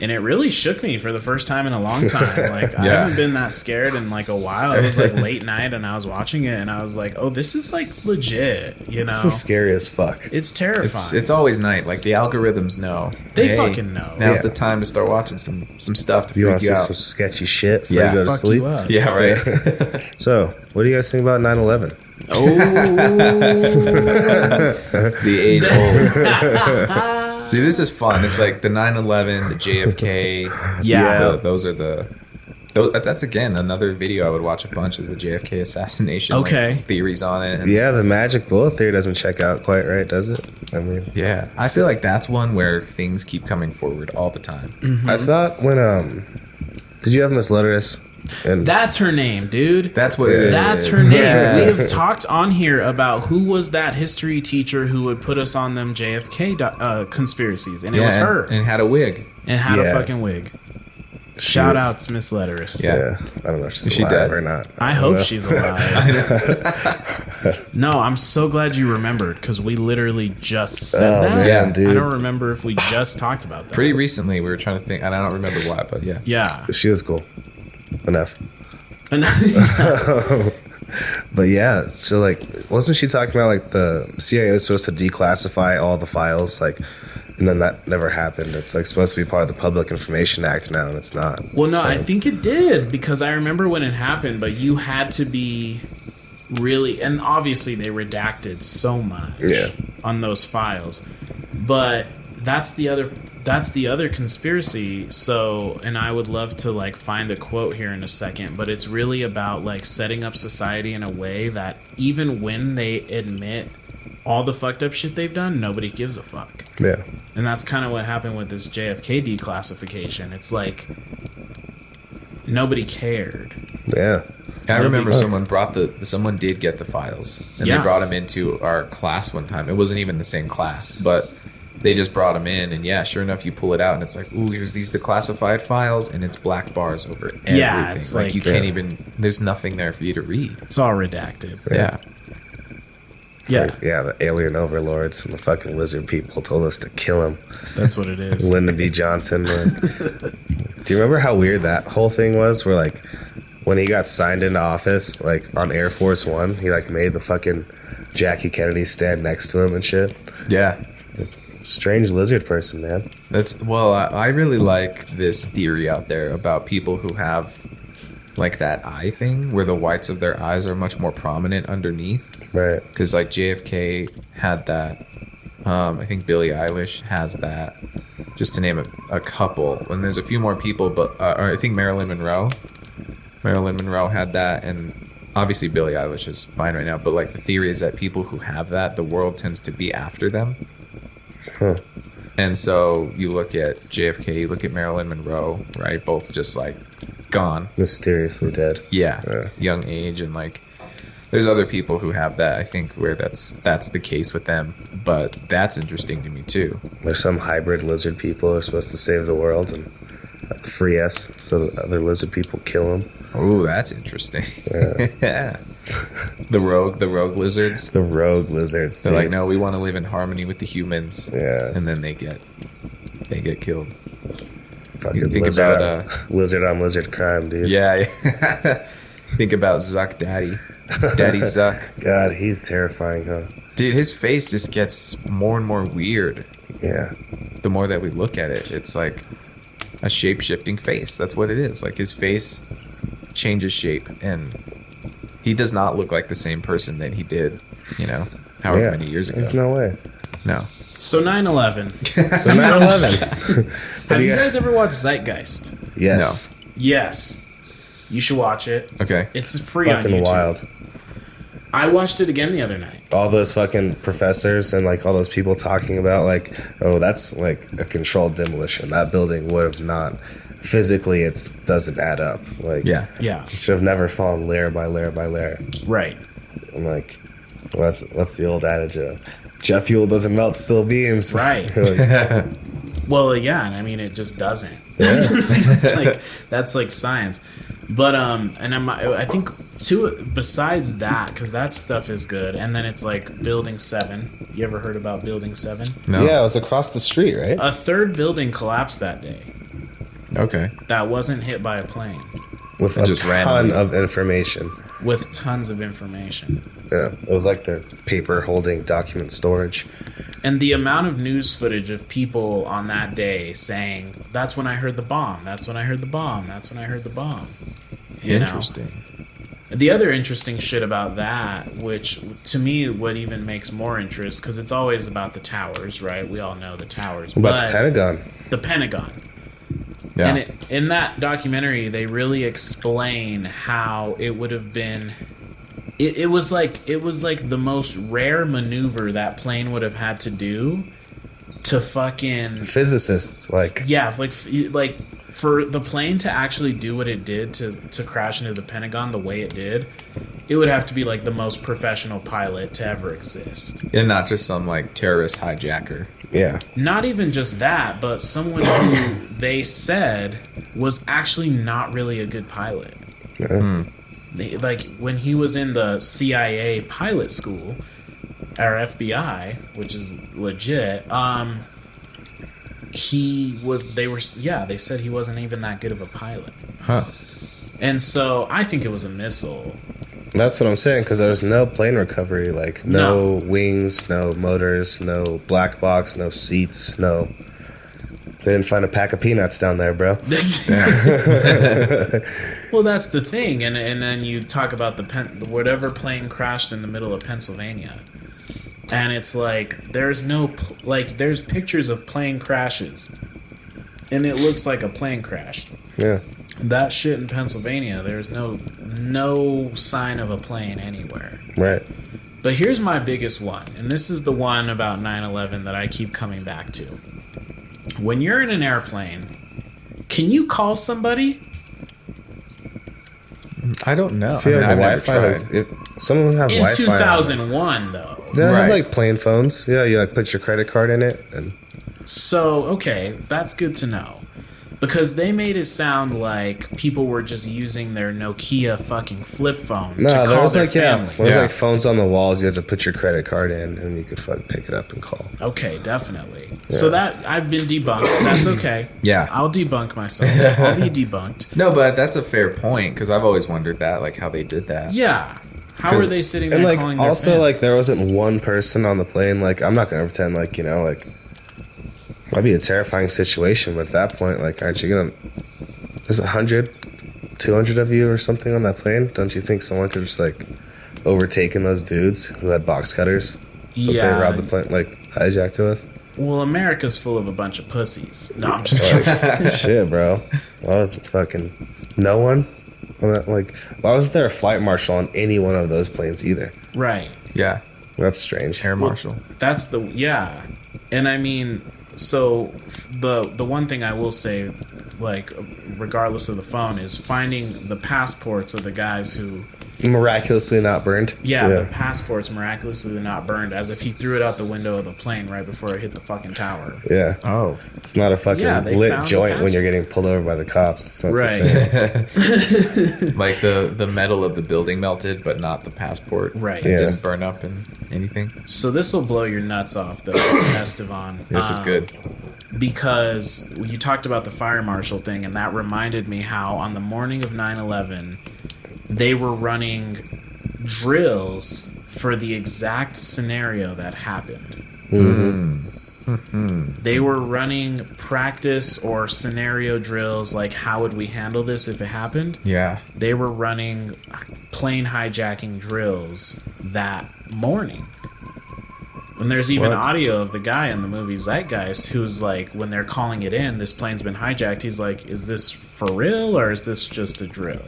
and it really shook me for the first time in a long time. Like, I Yeah. haven't been that scared in like a while. It was like late night and I was watching it and I was like, oh, this is like legit, you know. this is scary as fuck. It's terrifying. It's always night. Like the algorithms know. They fucking know. Now's Yeah. the time to start watching some stuff to You want freak to you see out. some sketchy shit before Yeah. you go to Fuck sleep? you up. Yeah, right. So, what do you guys think about 9/11? Oh, The age old. See, this is fun. It's like the 9/11, the JFK. Yeah. Those are that's again another video I would watch a bunch is the JFK assassination. Okay. Like, theories on it. And Yeah, the magic bullet theory doesn't check out quite right, does it? I mean, yeah, I feel like that's one where things keep coming forward all the time. I thought when did you have Miss Letteris? And that's her name, dude. That's what it is. That's her name. Yeah. We have talked on here about who was that history teacher who would put us on them JFK conspiracies, and it was her, and had a wig. and had a Yeah. fucking wig. Shout was- outs, Miss Letteris. Yeah. I don't know if she's She alive dead? or not. I don't hope know. she's alive. No, I'm so glad you remembered because we literally just said Oh, that. man, Yeah. dude. I don't remember if we just talked about that. Pretty recently, we were trying to think, and I don't remember why, but yeah. Yeah. She was cool. Enough. And But yeah, so like, wasn't she talking about like the CIA was supposed to declassify all the files, like, and then that never happened? It's like supposed to be part of the Public Information Act now, and it's not. well, no, So- I think it did because I remember when it happened, but you had to be really, and obviously they redacted so much Yeah. on those files. But that's the other conspiracy. So, and I would love to like find a quote here in a second, but it's really about like setting up society in a way that even when they admit all the fucked up shit they've done, nobody gives a fuck. Yeah. And that's kind of what happened with this JFK declassification. It's like nobody cared. Yeah. I remember Oh. someone did get the files, and Yeah. they brought him into our class one time. It wasn't even the same class, but they just brought him in, and yeah, sure enough, you pull it out, and it's like, ooh, here's these declassified files, and it's black bars over everything. Yeah, it's like- you can't even. There's nothing there for you to read. It's all redacted. Yeah. Yeah. Like, yeah, the alien overlords and the fucking lizard people told us to kill him. That's what it is. Lyndon B. Johnson. Man. Do you remember how weird that whole thing was? Where like when he got signed into office, like on Air Force One, he like made the fucking Jackie Kennedy stand next to him and shit. Yeah. Strange lizard person, man. I really like this theory out there about people who have like that eye thing where the whites of their eyes are much more prominent underneath. Right. Because like JFK had that. I think Billie Eilish has that. Just to name a couple, and there's a few more people, but I think Marilyn Monroe had that, and obviously Billie Eilish is fine right now. But like the theory is that people who have that, the world tends to be after them. Huh. And so you look at JFK, you look at Marilyn Monroe, right? Both just like gone, Mysteriously dead. yeah, young age, and like there's other people who have that. I think where that's the case with them, but that's interesting to me too. There's some hybrid lizard people who are supposed to save the world and like free us, so that other lizard people kill them. Oh, that's interesting. Yeah. The rogue lizards. The rogue lizards. They're dude. like, no, we want to live in harmony with the humans. Yeah. And then they get killed. Fucking think lizard, about, lizard on lizard crime, dude. Yeah. Think about Zuck Daddy. Daddy Zuck. God, he's terrifying, huh? Dude, his face just gets more and more weird. Yeah. The more that we look at it, it's like a shape-shifting face. That's what it is. Like his face changes shape, and he does not look like the same person that he did, however many years ago. There's no way. No. So 9/11. So 9/11. Have you guys ever watched Zeitgeist? Yes. Yes. You should watch it. Okay. It's free on Fucking YouTube. wild. I watched it again the other night. All those fucking professors and like all those people talking about like, oh, that's like a controlled demolition. That building would have not physically. It doesn't add up. Like, Yeah. Yeah. it should have never fallen layer by layer by layer. Right. I'm like, well, that's the old adage of jet fuel doesn't melt steel beams. Right. Like, Well, yeah, and I mean it just doesn't. yeah. that's like science. But I think too. Besides that, because that stuff is good, and then it's like Building 7. You ever heard about Building 7? No. Yeah, it was across the street, right? A third building collapsed that day. Okay. That wasn't hit by a plane. With a Just ton randomly. of information. With tons of information. Yeah, it was like their paper holding document storage. And the amount of news footage of people on that day saying, that's when I heard the bomb, that's when I heard the bomb, that's when I heard the bomb. You know? Interesting. The other interesting shit about that, which to me what even makes more interest, because it's always about the towers, right? We all know the towers. What about but the Pentagon? The Pentagon. Yeah. And in that documentary, they really explain how it would have been. It was like the most rare maneuver that plane would have had to do to fucking Physicists, like, yeah, like for the plane to actually do what it did to crash into the Pentagon the way it did, it would have to be like the most professional pilot to ever exist. And not just some like terrorist hijacker. yeah. Not even just that, but someone who they said was actually not really a good pilot. Like when he was in the CIA pilot school or FBI, which is legit, they said he wasn't even that good of a pilot. Huh. And so I think it was a missile. That's what I'm saying, because there was no plane recovery. Like, no wings, no motors, no black box, no seats, no... They didn't find a pack of peanuts down there, bro. Well, that's the thing, and then you talk about whatever plane crashed in the middle of Pennsylvania, and it's like there's there's pictures of plane crashes, and it looks like a plane crashed. Yeah. That shit in Pennsylvania, there's no sign of a plane anywhere. Right. But here's my biggest one, and this is the one about 9/11 that I keep coming back to. When you're in an airplane, can you call somebody? I don't know. If you have I've never Wi-Fi, tried. if some of them have In Wi-Fi. 2001, though. They have Right. like plane phones. Yeah, you like put your credit card in it, and So, okay, that's good to know. Because they made it sound like people were just using their Nokia fucking flip phone to No, call there was their like family. there was like phones on the walls. You had to put your credit card in, and you could pick it up and call. Okay, definitely. So that I've been debunked. That's okay. Yeah. I'll debunk myself. I'll be debunked. No, but that's a fair point because I've always wondered that, like how they did that. Yeah. How are they sitting there And like calling their also family? like there wasn't one person on the plane. Like I'm not gonna pretend like like that'd be a terrifying situation. But at that point, like aren't you gonna? There's 100, 200 of you or something on that plane. Don't you think someone could just like overtaken those dudes who had box cutters? So they robbed the plane, like hijacked it with. Well, America's full of a bunch of pussies. No, I'm just kidding. Shit, bro. Why was fucking no one? On that, like, why wasn't there a flight marshal on any one of those planes either? Right. Yeah. That's strange. Air marshal. That's and I mean, so the one thing I will say, like, regardless of the phone, is finding the passports of the guys who Miraculously not burned. the passports miraculously not burned, as if he threw it out the window of the plane right before it hit the fucking tower. Yeah. Oh. It's not a fucking Yeah, they lit found the joint when you're passport. getting pulled over by the cops. It's not the Right. same. Like the metal of the building melted, but not the passport. Right. It Yeah. didn't burn up in anything. So this will blow your nuts off, though, Estevan. This is good. Because you talked about the fire marshal thing, and that reminded me how on the morning of 9/11, they were running drills for the exact scenario that happened. They were running practice or scenario drills, like how would we handle this if it happened? Yeah. They were running plane hijacking drills that morning. And there's even audio of the guy in the movie Zeitgeist who's like, when they're calling it in, this plane's been hijacked, he's like, is this for real or is this just a drill?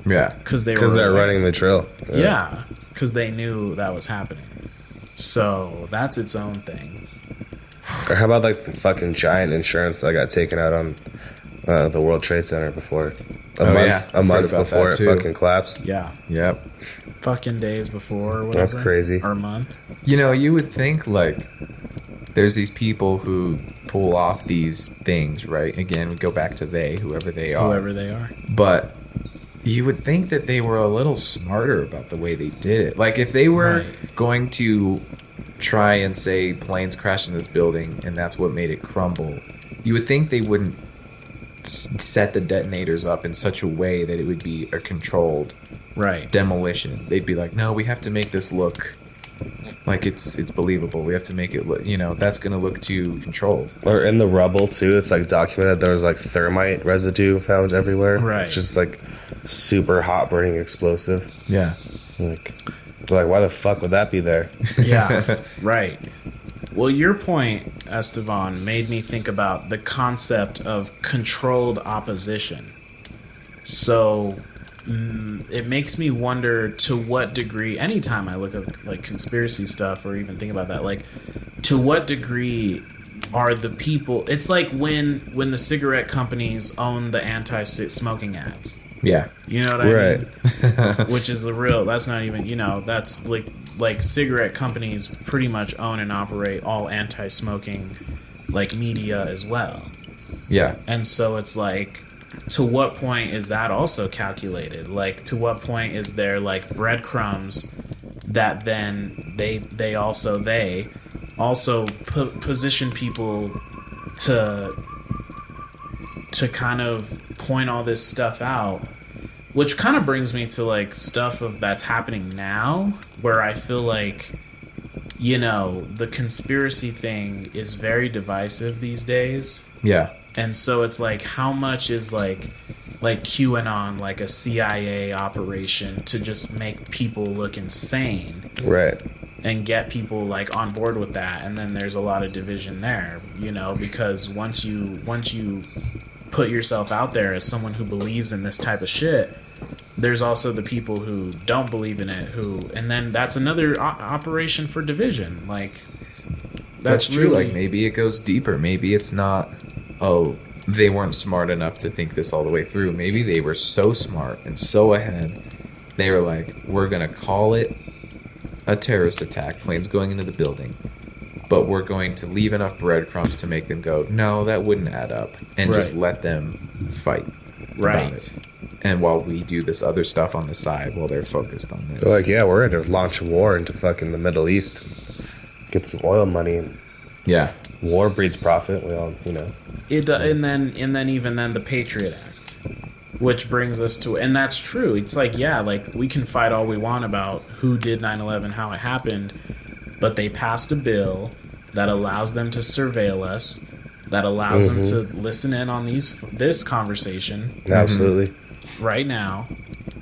Yeah. Because They're like, running the drill. Yeah, because they knew that was happening. So that's its own thing. Or how about like the fucking giant insurance that got taken out on the World Trade Center before? A month about before that, it too. fucking collapsed. Yeah. Yep. Fucking days before or whatever. That's crazy. Or a month. You know, you would think like there's these people who pull off these things, right? Again, we go back to whoever they are. Whoever they are. But you would think that they were a little smarter about the way they did it. Like if they were going to try and say planes crashed in this building and that's what made it crumble, you would think they wouldn't set the detonators up in such a way that it would be a controlled demolition. They'd be like, no, we have to make this look like it's believable. We have to make it look, that's going to look too controlled. Or in the rubble too, it's like documented there was like thermite residue found everywhere. Right. It's just like super hot burning explosive. Yeah. Like, they're like, why the fuck would that be there? Yeah, right. Well, your point, Estevan, made me think about the concept of controlled opposition. So it makes me wonder to what degree, anytime I look at like conspiracy stuff or even think about that, like to what degree are the people, it's like when the cigarette companies own the anti-smoking ads. Yeah. You know what I mean? Which is the real, that's not even, that's like cigarette companies pretty much own and operate all anti-smoking like media as well. Yeah. And so it's like, to what point is that also calculated? Like, to what point is there like breadcrumbs that then they also position people to kind of point all this stuff out, which kind of brings me to like stuff that's happening now, where I feel like the conspiracy thing is very divisive these days. Yeah. And so it's like, how much is like QAnon like a CIA operation to just make people look insane, Right. and get people like on board with that? And then there's a lot of division there, because once you put yourself out there as someone who believes in this type of shit, there's also the people who don't believe in it, and then that's another operation for division. Like That's true. really, Like maybe it goes deeper. Maybe it's not, they weren't smart enough to think this all the way through. Maybe they were so smart and so ahead. They were like, we're going to call it a terrorist attack. Planes going into the building. but we're going to leave enough breadcrumbs to make them go, no, that wouldn't add up, and just let them fight about it. And while we do this other stuff on the side, while they're focused on this. They're like, yeah, we're going to launch a war into fucking the Middle East, get some oil money, and war breeds profit. We all, you know. And then even then the Patriot Act, which brings us to, and that's true. It's like, yeah, like we can fight all we want about who did 9/11, how it happened, but they passed a bill that allows them to surveil us, that allows them to listen in on this conversation. Absolutely. Right now.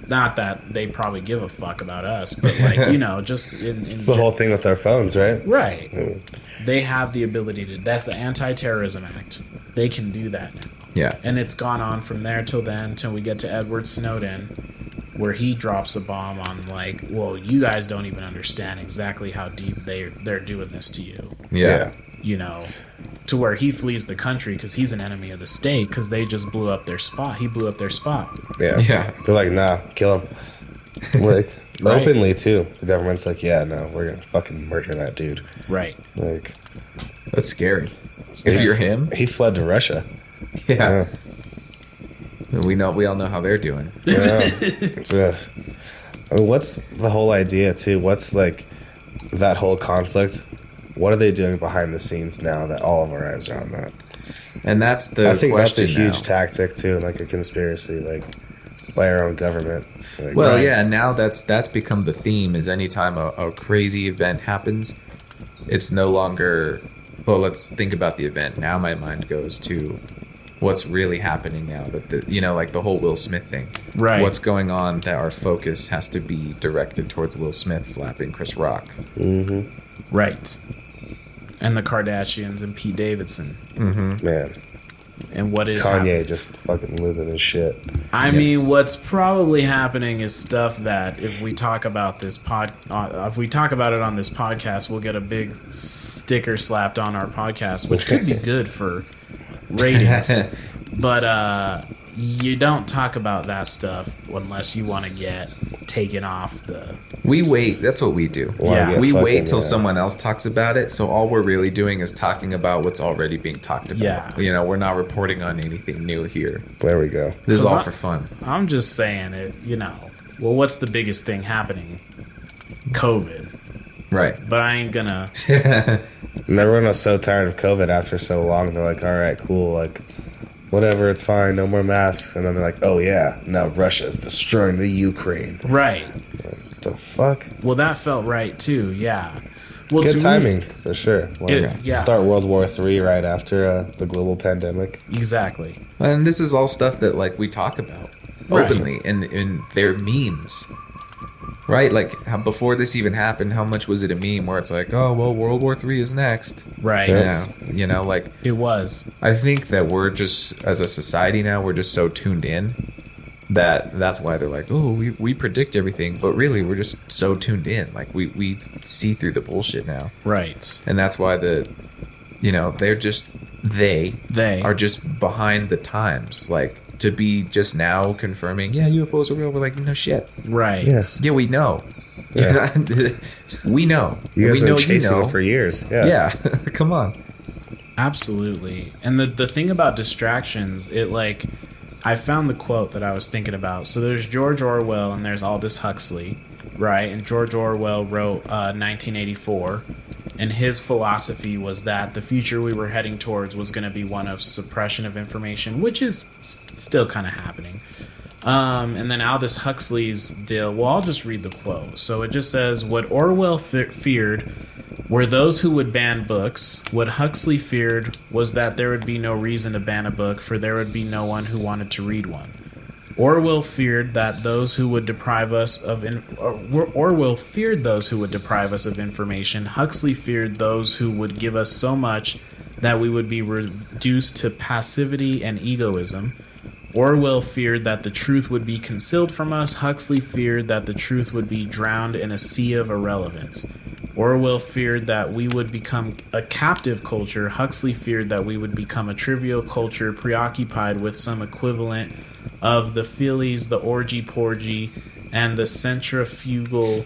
Not that they probably give a fuck about us, but like, you know, just it's the whole thing with our phones, right? Right. I mean, they have the ability to. That's the Anti-Terrorism Act. They can do that now. Yeah. And it's gone on from there till then, till we get to Edward Snowden, where he drops a bomb on like, well, you guys don't even understand exactly how deep they're doing this to you. Yeah. You know, to where he flees the country because he's an enemy of the state because they just blew up their spot. He blew up their spot. Yeah. They're like, nah, kill him. Like, openly, too. The government's like, yeah, no, we're going to fucking murder that dude. Right. Like, that's scary. If you're him. He fled to Russia. Yeah. We all know how they're doing. Yeah. I mean, what's the whole idea, too? What's, like, that whole conflict? What are they doing behind the scenes now that all of our eyes are on that? And that's the I think that's a huge now. tactic too, like a conspiracy, like by our own government. Like, well, yeah, now that's become the theme. Is anytime a crazy event happens, it's no longer, well, let's think about the event. Now my mind goes to what's really happening now. That like the whole Will Smith thing. Right. What's going on? That our focus has to be directed towards Will Smith slapping Chris Rock. Mm-hmm. Right. And the Kardashians and Pete Davidson. Mm-hmm. Man. And what is Kanye just fucking losing his shit. I mean, what's probably happening is stuff that if we talk about this if we talk about it on this podcast, we'll get a big sticker slapped on our podcast, which could be good for ratings. But you don't talk about that stuff unless you want to get taken off the... We wait. That's what we do. Yeah. We wait till someone else talks about it. So all we're really doing is talking about what's already being talked about. Yeah. We're not reporting on anything new here. There we go. This is all for fun. I'm just saying it, well, what's the biggest thing happening? COVID. Right. But I ain't gonna... And everyone was so tired of COVID after so long. They're like, all right, cool. Like, whatever, it's fine. No more masks. And then they're like, oh, yeah, now Russia's destroying the Ukraine. Right. What the fuck? Well, that felt right, too, yeah. Well, good timing, for sure. Yeah. Start World War III right after the global pandemic. Exactly. And this is all stuff that, like, we talk about openly in their memes. Right? Like, before this even happened, how much was it a meme where it's like, oh, well, World War III is next. Right. Yeah. Like... It was. I think that we're just, as a society now, we're just so tuned in that's why they're like, oh, we predict everything. But really, we're just so tuned in. Like, we see through the bullshit now. Right. And that's why they're just... They are just behind the times. Like... To be just now confirming, yeah, UFOs are real. We're like, no shit. Right. Yes. Yeah, we know. Yeah. We know. You guys have been chasing it for years. Yeah. Come on. Absolutely. And the thing about distractions, I found the quote that I was thinking about. So there's George Orwell and there's Aldous Huxley, right? And George Orwell wrote 1984. And his philosophy was that the future we were heading towards was going to be one of suppression of information, which is still kind of happening. And then Aldous Huxley's deal, well, I'll just read the quote. So it just says, what Orwell feared were those who would ban books. What Huxley feared was that there would be no reason to ban a book, for there would be no one who wanted to read one. Orwell feared that those who would deprive us of Orwell feared those who would deprive us of information. Huxley feared those who would give us so much that we would be reduced to passivity and egoism. Orwell feared that the truth would be concealed from us. Huxley feared that the truth would be drowned in a sea of irrelevance. Orwell feared that we would become a captive culture. Huxley feared that we would become a trivial culture preoccupied with some equivalent of the Phillies, the orgy-porgy, and the centrifugal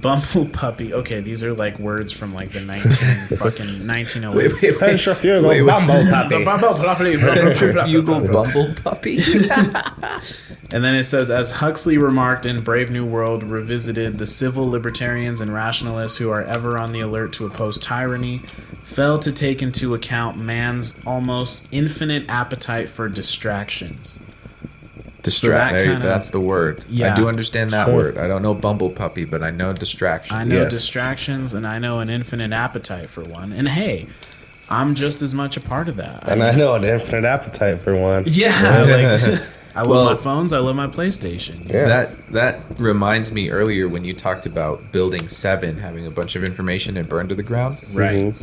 Bumble puppy. Okay, these are like words from like the 1908. Centrifugal bumble puppy. Centrifugal bumble puppy. And then it says, as Huxley remarked in Brave New World Revisited, the civil libertarians and rationalists who are ever on the alert to oppose tyranny fail to take into account man's almost infinite appetite for distractions. That's the word. Yeah. I do understand that word. I don't know bumble puppy, but I know distraction. I know distractions, and I know an infinite appetite for one. And hey, I'm just as much a part of that. And I know an infinite appetite for one. Yeah, I love my phones. I love my PlayStation. Yeah. That reminds me earlier when you talked about Building 7 having a bunch of information and burned to the ground. Right.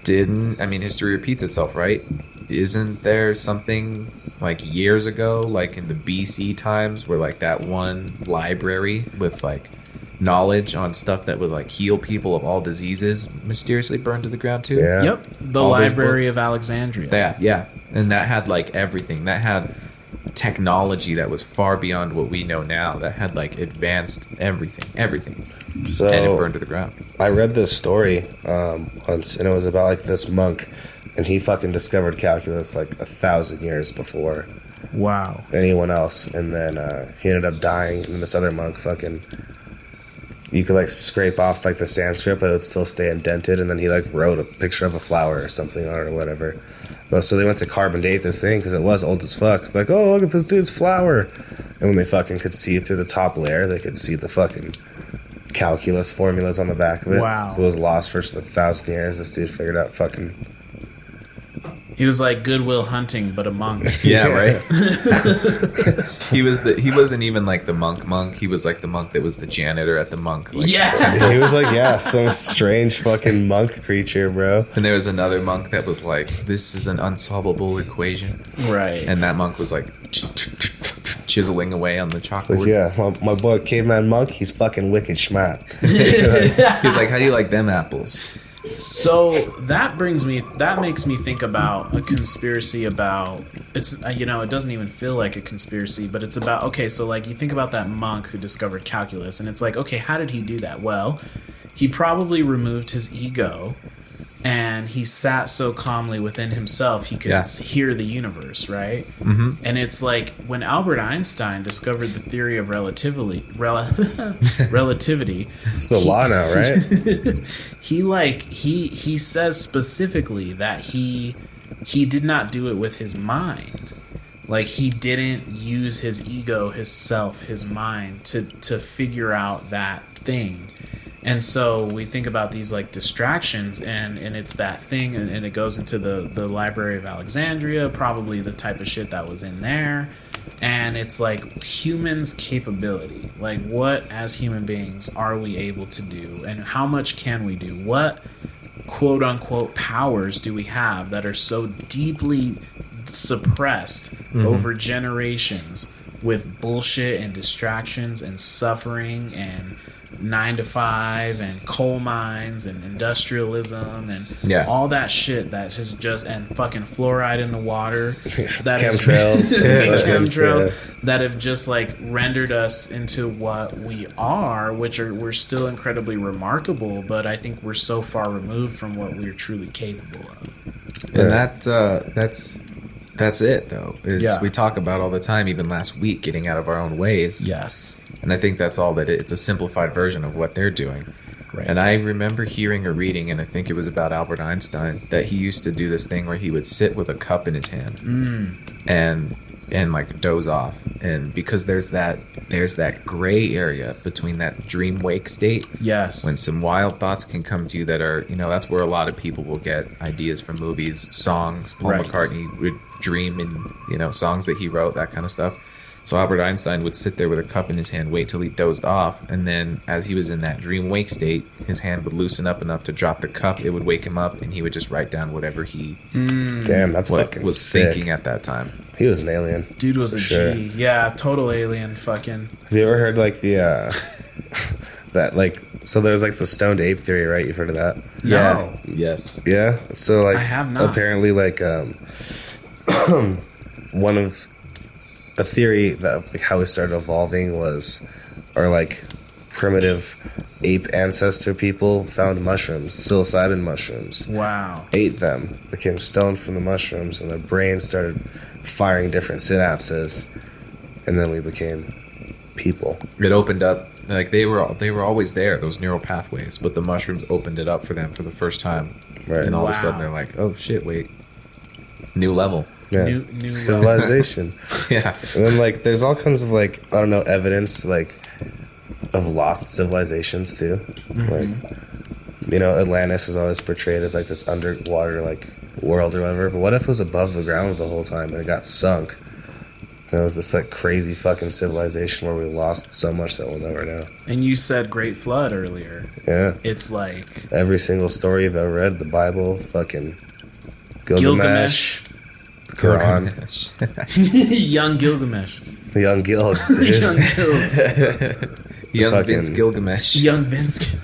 History repeats itself, right? Isn't there something like years ago, like in the BC times, where like that one library with like knowledge on stuff that would like heal people of all diseases mysteriously burned to the ground too? Yeah. Yep. The All those Library books. of Alexandria. Yeah. And that had like everything. That had technology that was far beyond what we know now. That had like advanced everything. So And it burned to the ground. I read this story once, and it was about like this monk, and he fucking discovered calculus like 1,000 years before Wow. anyone else, and then he ended up dying, and this other monk fucking, you could like scrape off like the Sanskrit, but it would still stay indented, and then he like wrote a picture of a flower or something on it or whatever. Well, so they went to carbon date this thing because it was old as fuck. Like, oh, look at this dude's flower. And when they fucking could see through the top layer, they could see the fucking calculus formulas on the back of it. Wow. So it was lost for just 1,000 years. This dude figured out fucking... He was like Goodwill Hunting, but a monk. Yeah, right. He wasn't even like the monk. He was like the monk that was the janitor at the monk. Like, Yeah. He was like, yeah, some strange fucking monk creature, bro. And there was another monk that was like, this is an unsolvable equation. Right. And that monk was like chiseling away on the chalkboard. Like, yeah, my boy Caveman Monk, he's fucking wicked schmat. He's like, how do you like them apples? So that makes me think about a conspiracy about, it's, it doesn't even feel like a conspiracy, but it's about, okay, so like you think about that monk who discovered calculus, and it's like, okay, how did he do that? Well, he probably removed his ego, and he sat so calmly within himself he could hear the universe, right? Mm-hmm. And it's like when Albert Einstein discovered the theory of relativity, It's the law now, right? he says specifically that he did not do it with his mind. Like, he didn't use his ego, his self, his mind to figure out that thing. And so we think about these like distractions, and it's that thing, and it goes into the Library of Alexandria, probably the type of shit that was in there. And it's like humans' capability. Like, what as human beings are we able to do, and how much can we do? What quote unquote powers do we have that are so deeply suppressed over generations with bullshit and distractions and suffering and 9 to 5 and coal mines and industrialism and all that shit that is just, and fucking fluoride in the water, that chemtrails that have just like rendered us into what we are, we're still incredibly remarkable, but I think we're so far removed from what we're truly capable of. And that's it though. We talk about all the time, even last week, getting out of our own ways. Yes. And I think that's all that it's a simplified version of what they're doing. Right. And I remember hearing or reading, and I think it was about Albert Einstein, that he used to do this thing where he would sit with a cup in his hand and like doze off. And because there's that gray area between that dream wake state. Yes. When some wild thoughts can come to you that are, that's where a lot of people will get ideas from movies, songs. Paul McCartney would dream in, songs that he wrote, that kind of stuff. So Albert Einstein would sit there with a cup in his hand, wait till he dozed off, and then as he was in that dream wake state, his hand would loosen up enough to drop the cup. It would wake him up, and he would just write down whatever he fucking was sick. thinking at that time. He was an alien. Dude was a G. Yeah, total alien fucking. Have you ever heard like the that like, so there's like the stoned ape theory, right? You've heard of that? No. Yes. Yeah. So like, I have not. Apparently like one of a theory that like how we started evolving was, or like primitive ape ancestor people found mushrooms, psilocybin mushrooms. Wow. Ate them, became stoned from the mushrooms, and their brains started firing different synapses, and then we became people. It opened up, like they were always there, those neural pathways, but the mushrooms opened it up for them for the first time. Right. And all of a Wow. sudden they're like, oh shit, wait. New level. Yeah. New Civilization. Yeah. And then, like, there's all kinds of, like, I don't know, evidence, like, of lost civilizations, too. Like, you know, Atlantis was always portrayed as, like, this underwater, like, world or whatever. But what if it was above the ground the whole time and it got sunk? And it was this, like, crazy fucking civilization where we lost so much that we'll never know. And you said Great Flood earlier. Yeah. It's like Every single story you've ever read, the Bible, fucking Gilgamesh. The Quran. Young Gilgamesh. The Young Gilds, dude. Young Gilgamesh. Young fucking- Vince Gilgamesh. Young Vince.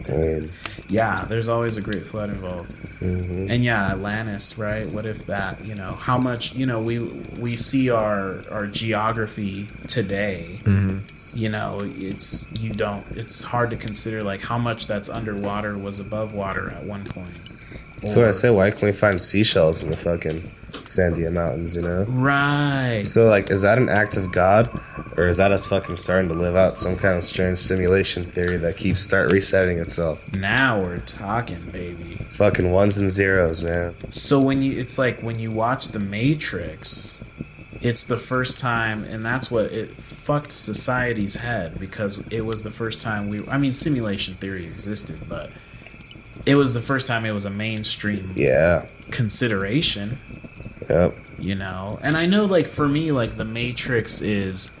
I mean, Yeah, there's always a Great Flood involved. And yeah, Atlantis, right? What if that, you know, how much, you know, we see our geography today. You know, it's hard to consider like how much that's underwater was above water at one point. that's what I say. Why can't we find seashells in the fucking Sandia Mountains, you know? Right. So, like, is that an act of God? Or is that us fucking starting to live out some kind of strange simulation theory that keeps resetting itself? Now we're talking, baby. Fucking ones and zeros, man. So it's like when you watch The Matrix, it's the first time, and that's what it fucked society's head, because it was the first time simulation theory existed, but it was the first time it was a mainstream Yeah. consideration, Yep. you know? And I know, like, for me, like, The Matrix is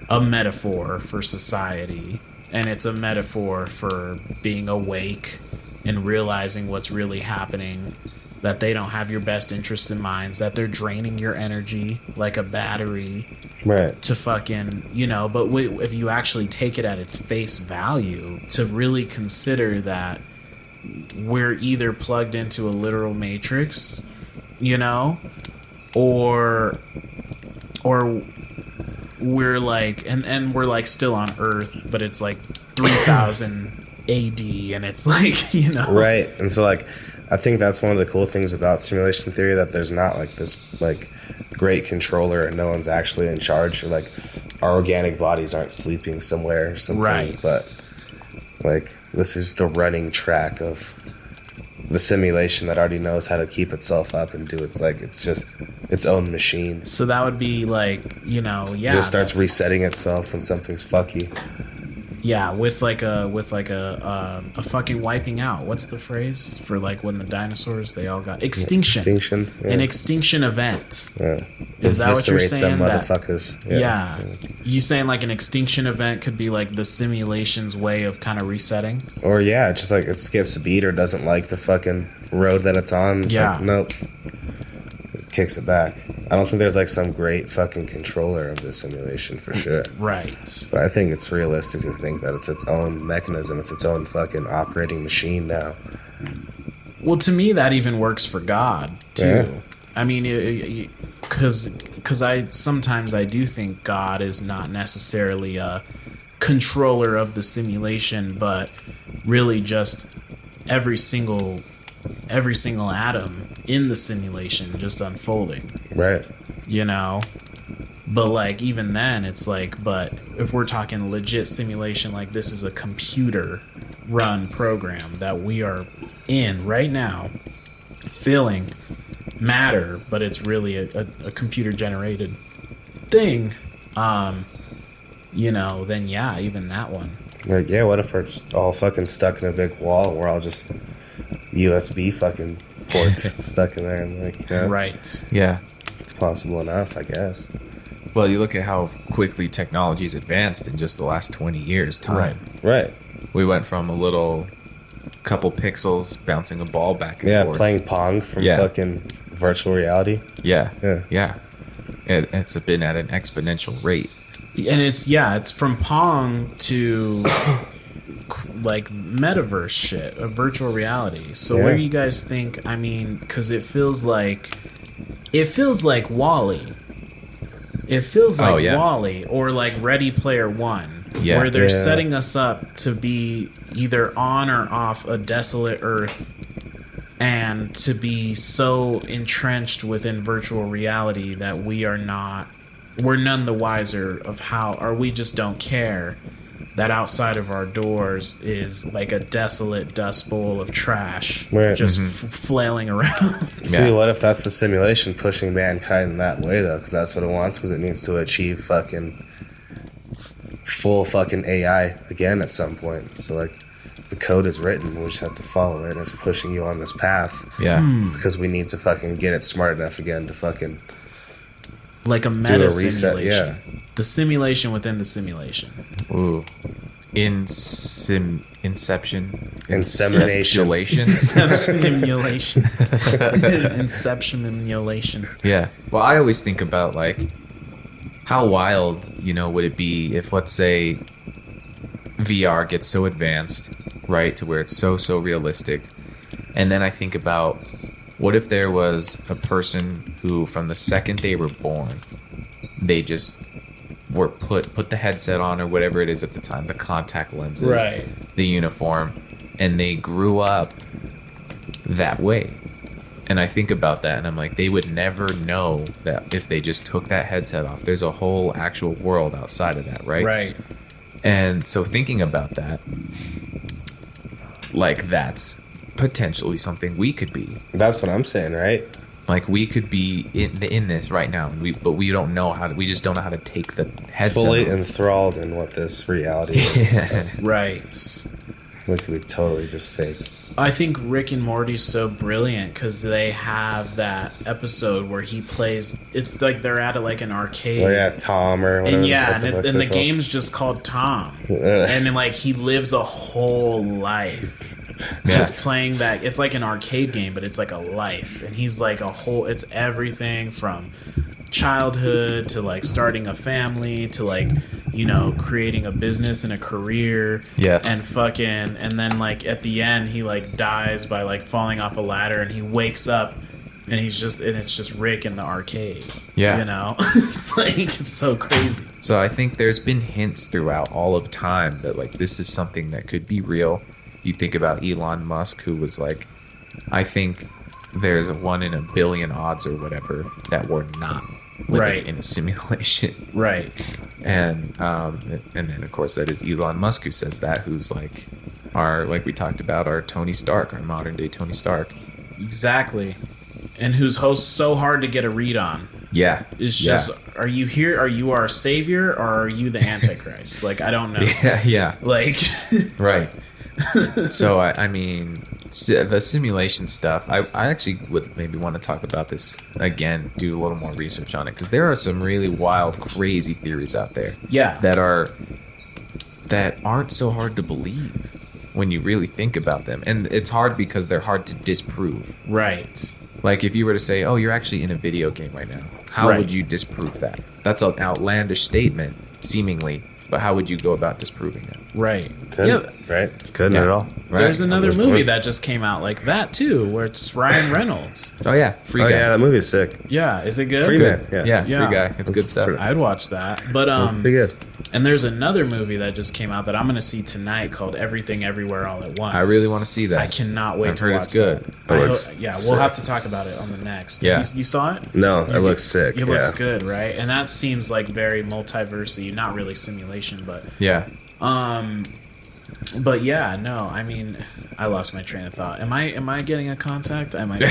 a metaphor for society, and it's a metaphor for being awake and realizing what's really happening, that they don't have your best interests in mind, that they're draining your energy like a battery Right. to fucking, you know, but if you actually take it at its face value, to really consider that we're either plugged into a literal matrix, you know, or we're like, and we're like still on Earth, but it's like 3000 AD, and it's like, you know. Right. And so, like, I think that's one of the cool things about simulation theory, that there's not, like, this, like, great controller and no one's actually in charge, or, like, our organic bodies aren't sleeping somewhere or something. Right. But, like, this is the running track of the simulation that already knows how to keep itself up and do it's just its own machine. So that would be like, you know, yeah. It just starts resetting itself when something's fucky. Yeah, with like a fucking wiping out. What's the phrase for like when the dinosaurs, they all got extinction? Extinction. Yeah. An extinction event. Yeah. Is that what you're Eviscerate saying? them That- motherfuckers. Yeah. You saying like an extinction event could be like the simulation's way of kind of resetting? Or yeah, it's just like it skips a beat or doesn't like the fucking road that it's on. It's Yeah. like, nope. It kicks it back. I don't think there's like some great fucking controller of the simulation for sure. Right. But I think it's realistic to think that it's its own mechanism. It's its own fucking operating machine now. Well, to me, that even works for God too. Yeah. I mean, because I sometimes I do think God is not necessarily a controller of the simulation, but really just every single atom in the simulation just unfolding. Right. You know. But like even then, it's like, but if we're talking legit simulation, like this is a computer run program that we are in right now, feeling matter, but it's really a computer generated thing. You know, then yeah, even that one. Like, yeah, what if we're all fucking stuck in a big wall and we're all just USB fucking ports stuck in there? And like, yeah, Right. Yeah. it's possible enough, I guess. Well, you look at how quickly technology's advanced in just the last 20 years' time. Right. We went from a little couple pixels bouncing a ball back and Yeah, forth. playing Pong from Yeah. fucking virtual reality. Yeah. Yeah. Yeah. It's been at an exponential rate. And it's from Pong to like metaverse shit, a virtual reality. So Yeah. where do you guys think? I mean, because it feels like Wall-E. It feels like Oh, yeah. Wall-E or like Ready Player One. Yeah. where they're Yeah. setting us up to be either on or off a desolate Earth, and to be so entrenched within virtual reality that we're none the wiser of how, or we just don't care that outside of our doors is like a desolate dust bowl of trash, Right. just flailing around. See, Yeah. what if that's the simulation pushing mankind in that way, though? Because that's what it wants, because it needs to achieve fucking full fucking AI again at some point. So, like, the code is written, we just have to follow it, and it's pushing you on this path. Yeah. Because we need to fucking get it smart enough again to fucking Like a do meta a reset. simulation. Yeah. The simulation within the simulation. Ooh. Inception. Insemination. Inception. Simulation. Inception emulation. Yeah. Well, I always think about, like, how wild, would it be if, let's say, VR gets so advanced, right, to where it's so realistic. And then I think about, what if there was a person who, from the second they were born, they just were put the headset on, or whatever it is at the time, the contact lenses, Right. the uniform, and they grew up that way. And I think about that, and I'm like, they would never know that if they just took that headset off. There's a whole actual world outside of that, right? Right. And so thinking about that, like, that's potentially something we could be. That's what I'm saying, right? Like, we could be in this right now, but we don't know how to. We just don't know how to take the headset Fully off. enthralled in what this reality is. to us. Right. We could be totally just fake. I think Rick and Morty's so brilliant because they have that episode where he plays. It's like they're at like an arcade. Oh yeah, Tom or whatever. And yeah, What's and it the called? game's just called Tom, Ugh. and then like he lives a whole life just playing that. It's like an arcade game, but it's like a life, and he's like a whole. It's everything from childhood to like starting a family to like creating a business and a career. Yeah. And then like at the end he like dies by like falling off a ladder, and he wakes up. And it's just Rick in the arcade. Yeah. It's so crazy. So I think there's been hints throughout all of time that, like, this is something that could be real. You think about Elon Musk, who was like, I think there's a 1 in a billion odds or whatever that we're not living Right. in a simulation. Right. And then of course that is Elon Musk who says that, who's like like we talked about, our Tony Stark, our modern day Tony Stark. Exactly. And whose host so hard to get a read on. Yeah. It's just, are you here? Are you our savior, or are you the Antichrist? Like, I don't know. Yeah. Like, Right. So I mean, the simulation stuff, I actually would maybe want to talk about this again, do a little more research on it, because there are some really wild, crazy theories out there. Yeah. That aren't so hard to believe when you really think about them. And it's hard because they're hard to disprove. right. Like, if you were to say, oh, you're actually in a video game right now, how Right. would you disprove that? That's an outlandish statement, seemingly, but how would you go about disproving it? Right. Couldn't, Yeah. right? Couldn't Yeah. at all. Right? There's another There's movie one. that just came out like that, too, where it's Ryan Reynolds. Oh, yeah. Free Oh Guy. yeah, that movie's sick. Yeah. Is it good? Free Man. Yeah, Yeah. Yeah. Free Guy. It's good That's stuff. pretty- I'd watch that. But, That's pretty good. and there's another movie that just came out that I'm going to see tonight called Everything Everywhere All at Once. I really want to see that. I cannot wait I've to heard watch it's good. that. It looks Yeah, sick. we'll have to talk about it on the next. Yeah. You saw it? No, it looks sick. It looks yeah. good, right? And that seems like very multiversy, not really simulation, but Yeah. but yeah, no, I mean, I lost my train of thought. Am I getting a contact? I might be.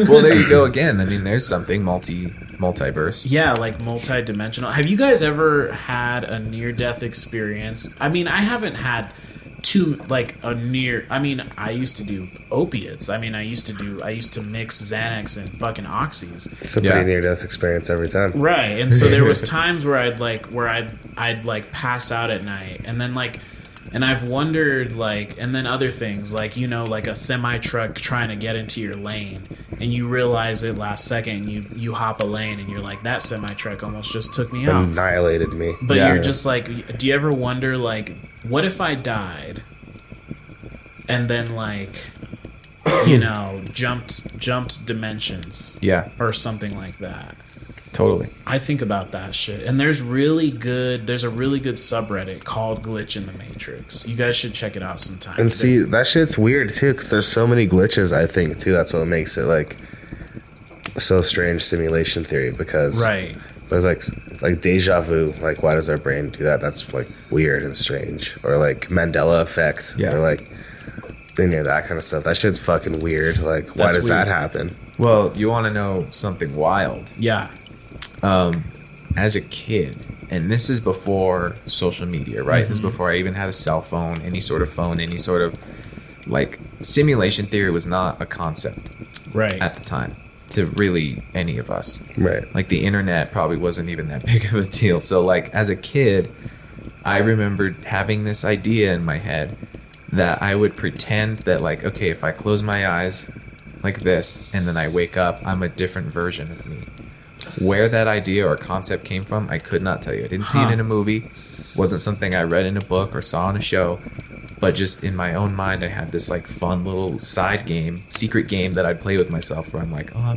Well, there you go again. I mean, there's something multiverse. Yeah, like multi-dimensional. Have you guys ever had a near-death experience? I mean, I haven't had I used to do opiates. I mean, I used to mix Xanax and fucking oxys. It's a Yeah. pretty near-death experience every time. Right. And so there was times where I'd pass out at night, and then and I've wondered, and then other things, like a semi-truck trying to get into your lane, and you realize it last second, and you hop a lane, and you're like, that semi-truck almost just took me out. Annihilated me. But Yeah. you're just like, do you ever wonder, what if I died, and then, jumped dimensions, Yeah. or something like that? Totally. I think about that shit, and there's a really good subreddit called Glitch in the Matrix. You guys should check it out sometime. And see, that shit's weird too, because there's so many glitches. I think too. That's what makes it like so strange, simulation theory. Because right, there's like deja vu. Like, why does our brain do that? That's like weird and strange. Or like Mandela Effect. Yeah. Or like any of that kind of stuff. That shit's fucking weird. Like, why That's does weird. that happen? Well, you want to know something wild? yeah, As a kid, and this is before social media, right? This is before I even had a cell phone, any sort of like simulation theory was not a concept right. at the time to really any of us. Right. Like the internet probably wasn't even that big of a deal. So like as a kid, I remembered having this idea in my head that I would pretend that like, okay, if I close my eyes like this and then I wake up, I'm a different version of me. Where that idea or concept came from, I could not tell you. I didn't see it in a movie. Wasn't something I read in a book or saw in a show. But just in my own mind, I had this like fun little side game, secret game that I'd play with myself where I'm like, oh,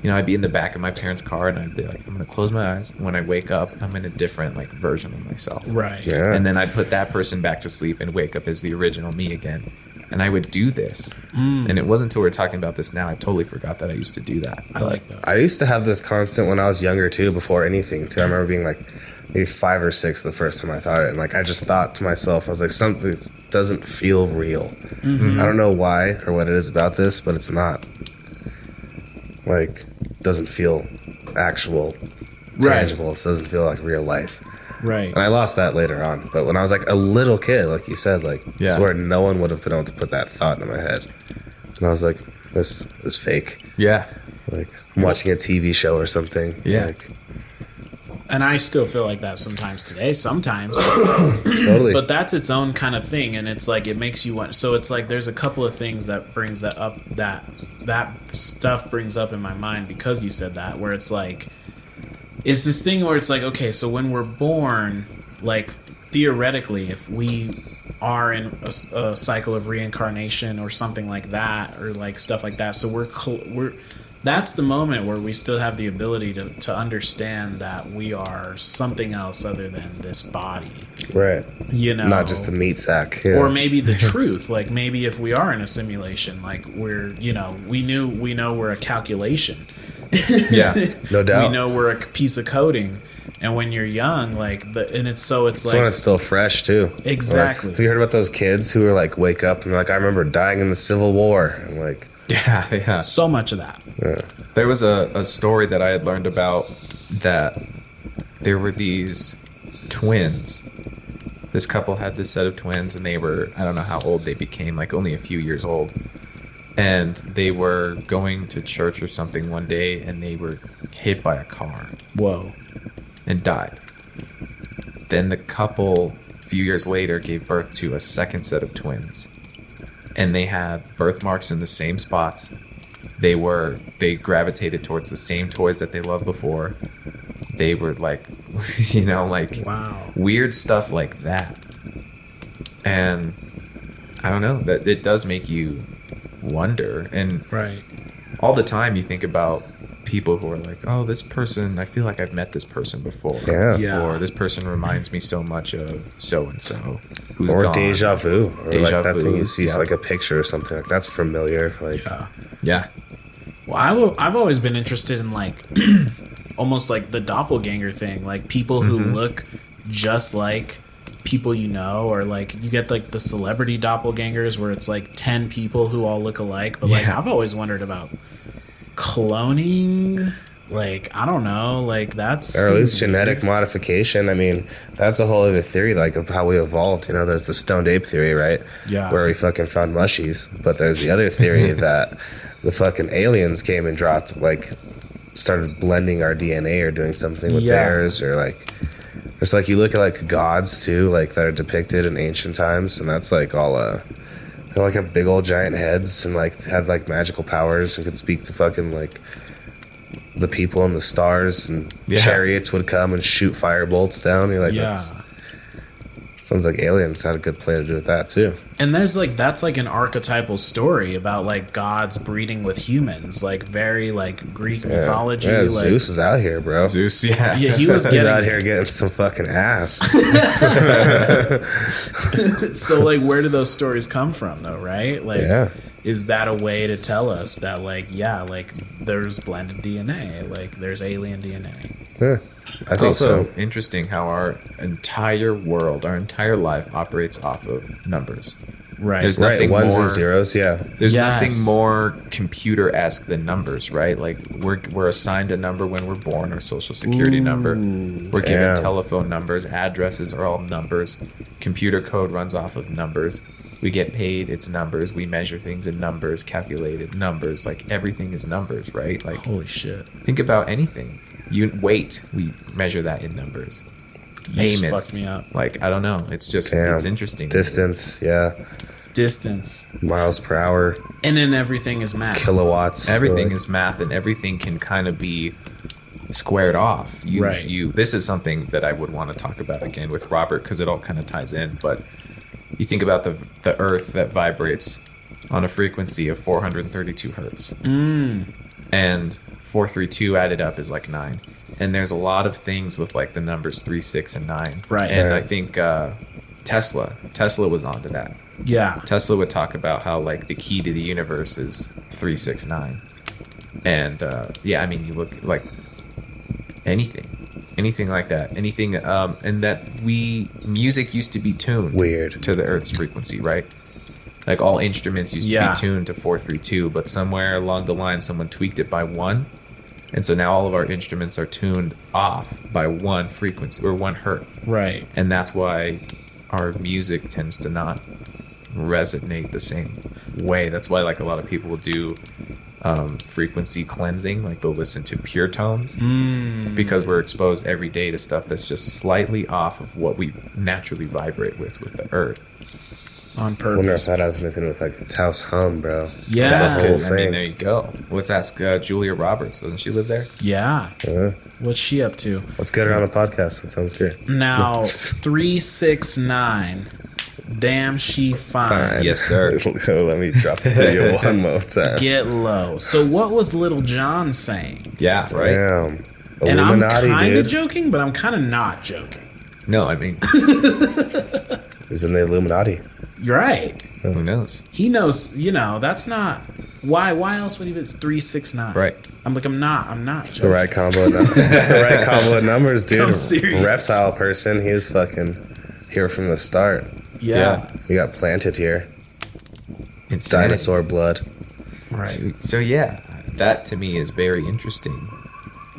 I'd be in the back of my parents' car and I'd be like, I'm going to close my eyes. And when I wake up, I'm in a different like version of myself. Right. Yeah. And then I'd put that person back to sleep and wake up as the original me again. And I would do this. And it wasn't until we were talking about this now, I totally forgot that I used to do that. I like that. I used to have this constant when I was younger too, before anything too. I remember being like maybe 5 or 6 the first time I thought it, and like I just thought to myself, I was like, something doesn't feel real. I don't know why or what it is about this, but it's not like doesn't feel actual, tangible. It doesn't feel like real life. Right. And I lost that later on. But when I was like a little kid, like you said, like I Yeah. swear no one would have been able to put that thought in my head. And I was like, this is fake. Yeah. Like I'm watching a TV show or something. Yeah. Like, And I still feel like that sometimes today. Sometimes. totally. But that's its own kind of thing, and it's like it makes you want. So it's like there's a couple of things that brings that up. That stuff brings up in my mind because you said that. Where it's like, it's this thing where it's like, okay, so when we're born, like theoretically, if we are in a cycle of reincarnation or something like that, or like stuff like that, so we're that's the moment where we still have the ability to understand that we are something else other than this body. right. You know, Not just a meat sack. Yeah. or maybe the truth. Like maybe if we are in a simulation, like we're, we know we're a calculation. Yeah. no doubt. We know we're a piece of coding. And when you're young, like it's when like it's still fresh too. Exactly. Like, have you heard about those kids who are like wake up and like I remember dying in the Civil War and like Yeah. so much of that. There was a story that I had learned about that there were these twins. This couple had this set of twins, and they were, I don't know how old they became, like only a few years old. And they were going to church or something one day, and they were hit by a car Whoa. and died. Then the couple, a few years later, gave birth to a second set of twins. And they had birthmarks in the same spots. They gravitated towards the same toys that they loved before. They were like, like Wow. weird stuff like that. And I don't know, that it does make you wonder. And Right. all the time you think about people who are like, oh, this person, I feel like I've met this person before. Yeah. Yeah. Or this person reminds me so much of so-and-so who's or gone. deja vu. Or Deja like that thing you vu, see yeah. like a picture or something like that's familiar. Like Yeah. Well, I've always been interested in like almost like the doppelganger thing, like people who look just like people or like you get like the celebrity doppelgangers where it's like 10 people who all look alike. But like Yeah. I've always wondered about cloning. Like I don't know, like that's or at least genetic modification. I mean, that's a whole other theory, like of how we evolved. There's the stoned ape theory, right? Yeah. Where we fucking found mushies. But there's the other theory that the fucking aliens came and started blending our DNA or doing something with Yeah. theirs, or like it's like you look at like gods too, like that are depicted in ancient times, and that's like all they like have big old giant heads and like had like magical powers and could speak to fucking like the people in the stars, and Yeah. chariots would come and shoot fire bolts down. You're like, Yeah. Sounds like aliens had a good play to do with that too. And there's like that's like an archetypal story about like gods breeding with humans, like very like Greek mythology. Yeah, like, Zeus was out here, bro. Zeus, yeah. Yeah, he was He's getting out here getting some fucking ass. So like where do those stories come from though, right? Like Yeah. is that a way to tell us that like like there's blended DNA, like there's alien DNA? Yeah, I It's think also so. interesting how our entire world, our entire life operates off of numbers. Right. There's Right, nothing ones more, and zeros, yeah. There's Yes. nothing more computer-esque than numbers, right? Like we're assigned a number when we're born, our social security number. We're given damn. telephone numbers, addresses are all numbers. Computer code runs off of numbers. We get paid, it's numbers. We measure things in numbers, calculated numbers. Like everything is numbers, right? Like Holy shit. think about anything. Weight, we measure that in numbers. You just Payments, fucked me up. like I don't know. It's just Damn. it's interesting. Distance, yeah. Distance. Miles per hour, And then everything is math. kilowatts. Everything like, is math, and everything can kind of be squared off. Right. This is something that I would want to talk about again with Robert because it all kind of ties in. But you think about the Earth that vibrates on a frequency of 432 hertz, and 432 added up is like 9. And there's a lot of things with like the numbers 3, 6, and 9. Right. And Yeah. I think Tesla was onto that. Yeah. Tesla would talk about how like the key to the universe is 369, and I mean you look like anything like that, anything, and that music used to be tuned Weird. to the Earth's frequency, right? Like all instruments used to Yeah. be tuned to 432, but somewhere along the line someone tweaked it by 1, and so now all of our instruments are tuned off by 1 frequency or 1 hertz. Right. And that's why our music tends to not resonate the same way. That's why like a lot of people will do frequency cleansing, like they'll listen to pure tones because we're exposed every day to stuff that's just slightly off of what we naturally vibrate with the earth. On I wonder if purpose. that has anything with like the Taos hum, bro. Yeah. That's a whole I mean, thing. there you go. Let's ask Julia Roberts. Doesn't she live there? Yeah. Yeah. What's she up to? Let's get her on the podcast. That sounds great. Now 369. Damn, she fine. Yes, sir. Let me drop it to you one more time. Get low. So what was Little John saying? Yeah, right. Damn. And I'm Illuminati, kind of dude. joking, but I'm kind of not joking. No, I mean, He's in the Illuminati. You're right. who knows? He knows. That's not. Why else would he? It's 369. Right. I'm like. I'm not. It's the joking. right combo. It's the right combo of numbers, dude. I'm serious. Reptile person. He was fucking here from the start. Yeah. We got planted here. It's Dinosaur blood. Right. So yeah, that to me is very interesting.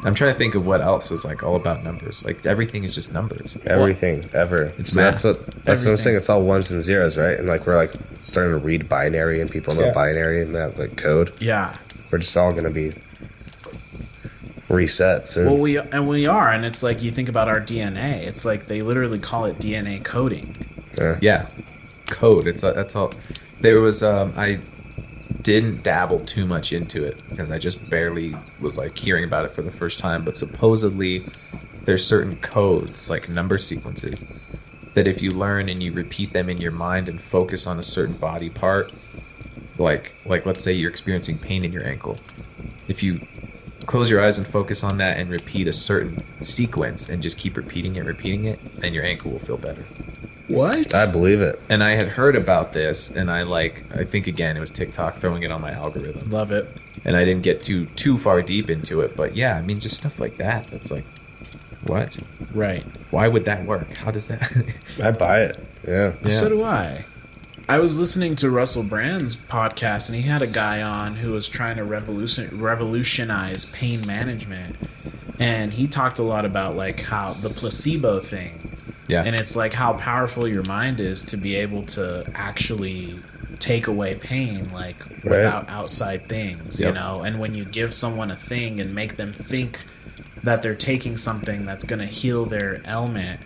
I'm trying to think of what else is like all about numbers. Like everything is just numbers. Everything ever. It's So that's math. what I'm Everything. saying. It's all ones and zeros, right? And like we're like starting to read binary, and people know Yeah. binary and that like code. Yeah. We're just all gonna be reset soon. Well, we are, and it's like you think about our DNA. It's like they literally call it DNA coding. Yeah, code. That's all. There was I didn't dabble too much into it because I just barely was like hearing about it for the first time. But supposedly there's certain codes, like number sequences, that if you learn and you repeat them in your mind and focus on a certain body part, like let's say you're experiencing pain in your ankle, if you close your eyes and focus on that and repeat a certain sequence and just keep repeating it, then your ankle will feel better. What? I believe it. And I had heard about this, and I think again it was TikTok throwing it on my algorithm, Love it. and I didn't get too far deep into it. But yeah, I mean, just stuff like that. That's like, what? Right. Why would that work? How does that? I buy it. Yeah. Yeah. So do I. I was listening to Russell Brand's podcast, and he had a guy on who was trying to revolutionize pain management, and he talked a lot about like how the placebo thing. Yeah. And it's like how powerful your mind is to be able to actually take away pain, like without outside things, you Yep. know? And when you give someone a thing and make them think that they're taking something that's going to heal their ailment,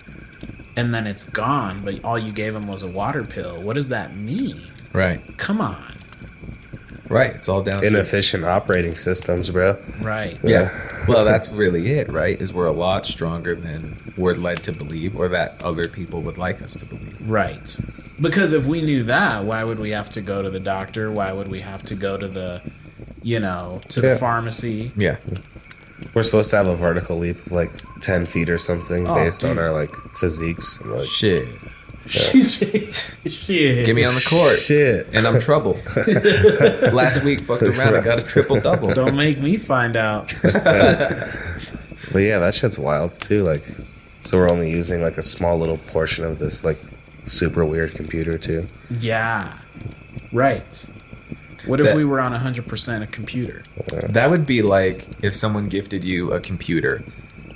and then it's gone, but all you gave them was a water pill, what does that mean? Right. Come on. Right. It's all down to inefficient operating systems, bro. Right. Yeah. Well, that's really it, right? Is we're a lot stronger than we're led to believe, or that other people would like us to believe. Right. Because if we knew that, why would we have to go to the doctor? Why would we have to go to the, the pharmacy? Yeah. We're supposed to have a vertical leap of like 10 feet or something based on dude. our like physiques. And, like, Shit. Shit. Get me on the court. Shit. And I'm trouble. Last week, fucked around. I got a triple double. Don't make me find out. But yeah, that shit's wild too. Like, so we're only using like a small little portion of this like super weird computer too. Yeah. Right. What if we were on 100% a computer? That would be like if someone gifted you a computer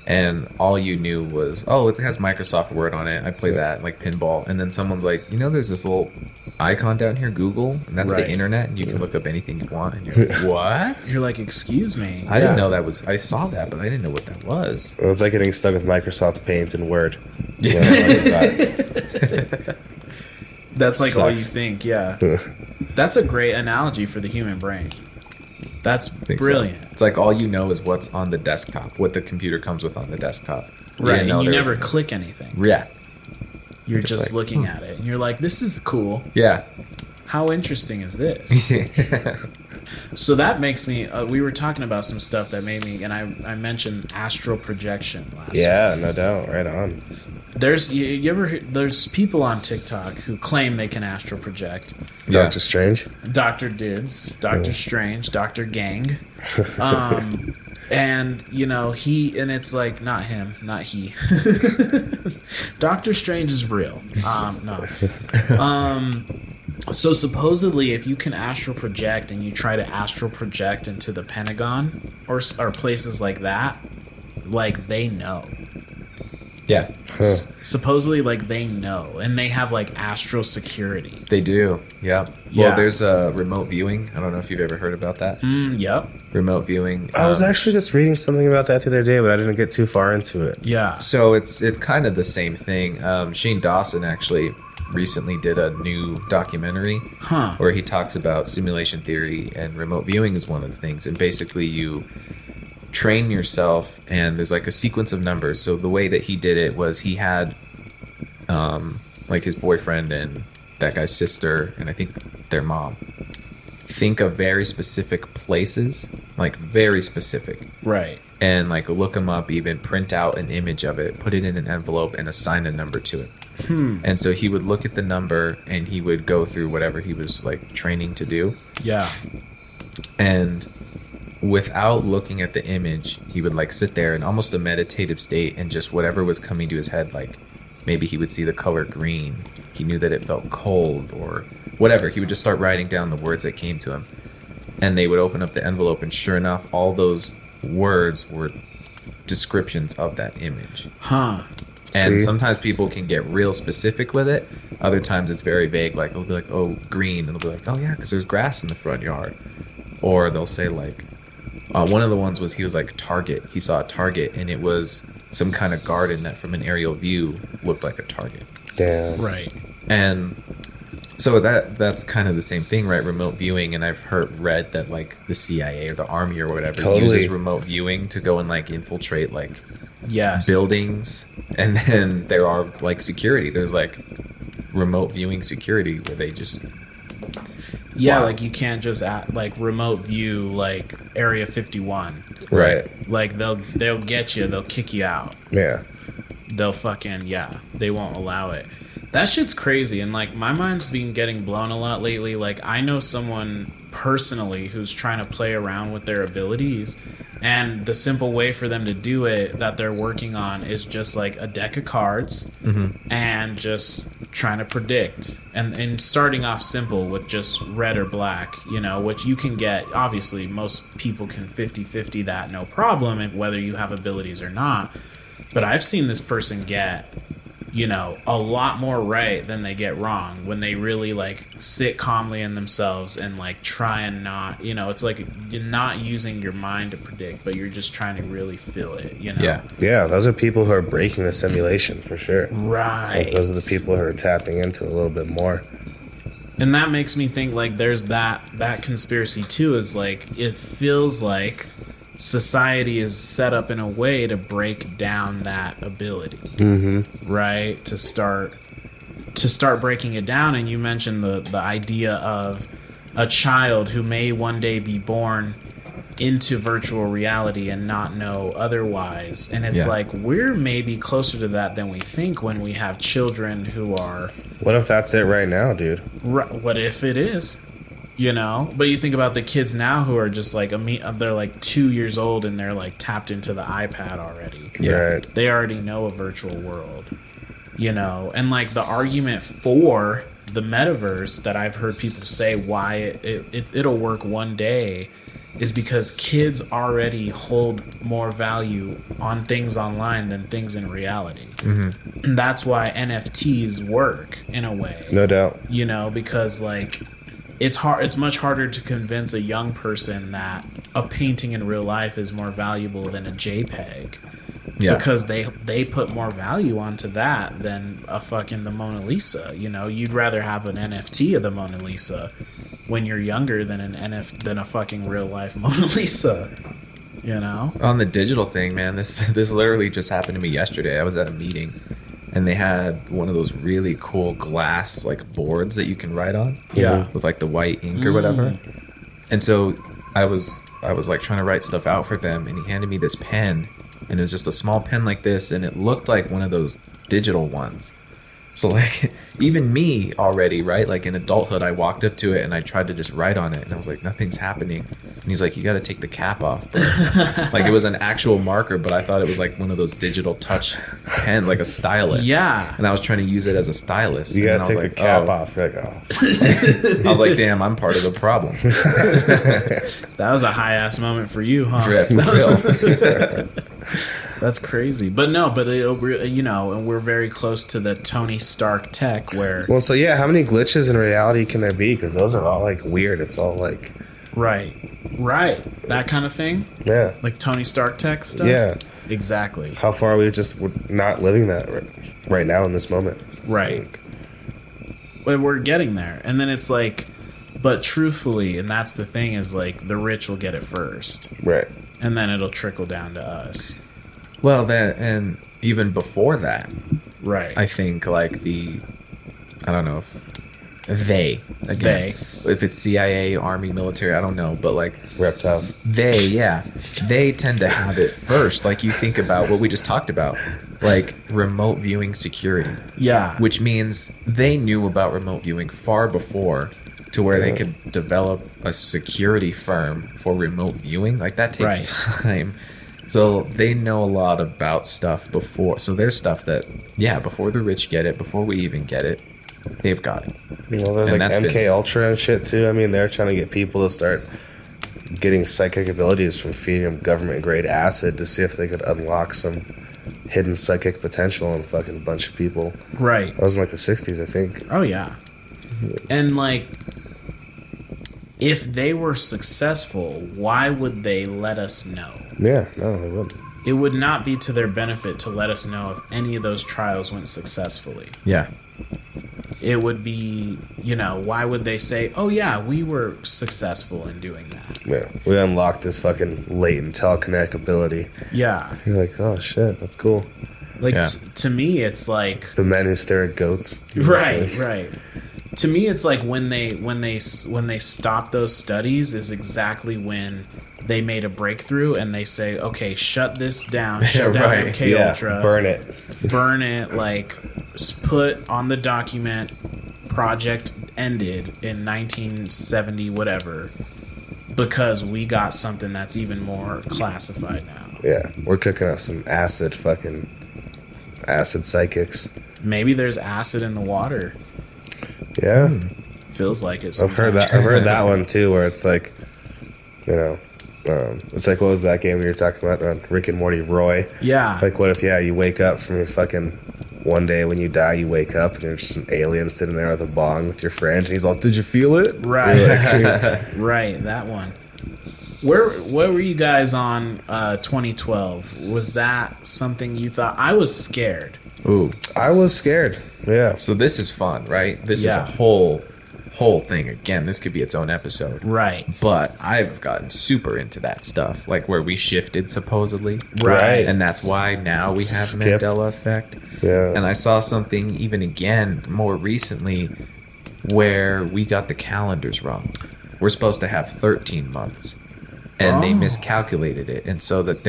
and all you knew was, oh, it has Microsoft Word on it. I play that, like pinball. And then someone's like, there's this little icon down here, Google, and that's the internet, and you can look up anything you want. And you're like, what? You're like, excuse me. I didn't know that was, I saw that, but I didn't know what that was. Well, it's like getting stuck with Microsoft Paint and Word. Yeah. That's like all you Sucks. think, yeah. That's a great analogy for the human brain. That's brilliant. So. It's like all you know is what's on the desktop, what the computer comes with on the desktop. Right, and you never was- click anything. Yeah. You're just like, looking at it, and you're like, this is cool. Yeah. How interesting is this? So that makes me, we were talking about some stuff that made me, and I mentioned astral projection last week. Yeah, no doubt. Right on. There's, you ever, there's people on TikTok who claim they can astral project. Yeah. Doctor Strange. Dr. Dids, Dr. Strange, Dr. Gang. And, and it's like, not him, not he. Dr. Strange is real. No. So supposedly, if you can astral project and you try to astral project into the Pentagon or places like that, like they know. Yeah. Supposedly, like they know, and they have like astral security. They do. Yeah. Yeah. Well, there's remote viewing. I don't know if you've ever heard about that. Yep. Remote viewing. I was actually just reading something about that the other day, but I didn't get too far into it. Yeah. So it's kind of the same thing. Shane Dawson actually recently did a new documentary where he talks about simulation theory, and remote viewing is one of the things. And basically you train yourself, and there's like a sequence of numbers. So the way that he did it was he had like his boyfriend and that guy's sister, and I think their mom, think of very specific places, like very specific. Right. And like look them up, even print out an image of it, put it in an envelope, and assign a number to it. And so he would look at the number, and he would go through whatever he was like training to do. Yeah. And without looking at the image, he would like sit there in almost a meditative state, and just whatever was coming to his head, like maybe he would see the color green. He knew that it felt cold or whatever. He would just start writing down the words that came to him. And they would open up the envelope, and sure enough, all those words were descriptions of that image. And sometimes people can get real specific with it. Other times it's very vague. Like it'll be like, oh, green. And they'll be like, oh yeah, because there's grass in the front yard. Or they'll say like, one of the ones was he was like Target. He saw a Target, and it was some kind of garden that from an aerial view looked like a Target. Damn. Right. And so that's kind of the same thing, right? Remote viewing. And I've read that like the CIA or the Army or whatever uses remote viewing to go and like infiltrate like buildings. And then there are like security. There's like remote viewing security where they just like you can't just like remote view like Area 51. Right. Like they'll get you, they'll kick you out. Yeah. They'll fucking they won't allow it. That shit's crazy, and like my mind's been getting blown a lot lately. Like I know someone personally who's trying to play around with their abilities, and the simple way for them to do it that they're working on is just like a deck of cards and just trying to predict, and starting off simple with just red or black, which you can get. Obviously most people can 50-50 that, no problem, and whether you have abilities or not. But I've seen this person get a lot more right than they get wrong when they really like sit calmly in themselves and like try and not, it's like you're not using your mind to predict, but you're just trying to really feel it, Yeah. Those are people who are breaking the simulation for sure. Right. Like, those are the people who are tapping into a little bit more. And that makes me think like there's that conspiracy too, is like it feels like society is set up in a way to break down that ability, right? To start breaking it down. And you mentioned the idea of a child who may one day be born into virtual reality and not know otherwise. And it's like we're maybe closer to that than we think when we have children who are... What if that's it right now, dude? What if it is? You know? But you think about the kids now who are just like, they're like 2 years old and they're like tapped into the iPad already. Yeah. Right. They already know a virtual world. You know? And like the argument for the metaverse that I've heard people say why it'll work one day is because kids already hold more value on things online than things in reality. And that's why NFTs work in a way. No doubt. You know, because like it's much harder to convince a young person that a painting in real life is more valuable than a JPEG. Yeah. Because they put more value onto that than a fucking the Mona Lisa. You know, you'd rather have an NFT of the Mona Lisa when you're younger than than a fucking real life Mona Lisa. You know? On the digital thing, man, this literally just happened to me yesterday. I was at a meeting and they had one of those really cool glass like boards that you can write on. Yeah. With like the white ink or whatever. And so I was like trying to write stuff out for them, and he handed me this pen, and it was just a small pen like this, and it looked like one of those digital ones. So like even me already, right? Like in adulthood, I walked up to it and I tried to just write on it, and I was like, nothing's happening. And he's like, you got to take the cap off, bro. Like it was an actual marker, but I thought it was like one of those digital touch pen, like a stylus. Yeah. And I was trying to use it as a stylus. You got to take the cap off. You're like, oh. I was like, damn, I'm part of the problem. That was a high ass moment for you, huh? For real. That's crazy. But no, you know, and we're very close to the Tony Stark tech where... Well, so yeah, how many glitches in reality can there be? Because those are all like weird. It's all like... Right. That kind of thing? Yeah. Like Tony Stark tech stuff? Yeah. Exactly. How far are we just not living that right now in this moment? Right. But we're getting there. And then it's like... But truthfully, and that's the thing, is like the rich will get it first. Right. And then it'll trickle down to us. Well, that, and even before that, right? I think like I don't know if if it's CIA, Army, military, I don't know, but like reptiles, they tend to have it first. Like you think about what we just talked about, like remote viewing security. Yeah, which means they knew about remote viewing far before, to where they could develop a security firm for remote viewing. Like that takes time. So they know a lot about stuff before. So there's stuff that, before the rich get it, before we even get it, they've got it. You know, there's like MK Ultra and shit too. I mean, they're trying to get people to start getting psychic abilities from feeding them government grade acid to see if they could unlock some hidden psychic potential in a fucking bunch of people. Right. That was in like the 60s, I think. Oh yeah. And like, if they were successful, why would they let us know? Yeah, no, they wouldn't. It would not be to their benefit to let us know if any of those trials went successfully. Yeah. It would be, you know, why would they say, oh yeah, we were successful in doing that? Yeah, we unlocked this fucking latent telekinetic ability. Yeah. You're like, oh shit, that's cool. Like, to me, it's like... The men who stare at goats. Right. To me, it's like when they stop those studies is exactly when they made a breakthrough and they say, okay, shut this down, shut down MK Ultra, burn it, like put on the document, project ended in 1970 whatever, because we got something that's even more classified now. Yeah, we're cooking up some acid psychics. Maybe there's acid in the water. Yeah, feels like it. I've heard that one too, where it's like, you know, it's like, what was that game we were talking about on Rick and Morty? Roy. Yeah. Like, what if you wake up from your fucking one day when you die, you wake up and there's just an alien sitting there with a bong with your friend, and he's all, "Did you feel it?" Right. Right. That one. Where were you guys on 2012? Was that something you thought? I was scared. Ooh, I was scared. Yeah. So this is fun, right? This is a whole whole thing again. This could be its own episode. Right. But I've gotten super into that stuff, like where we shifted supposedly. Right. And that's why now we have Skipped. Mandela Effect. Yeah. And I saw something even again more recently where we got the calendars wrong. We're supposed to have 13 months. And they miscalculated it. And so that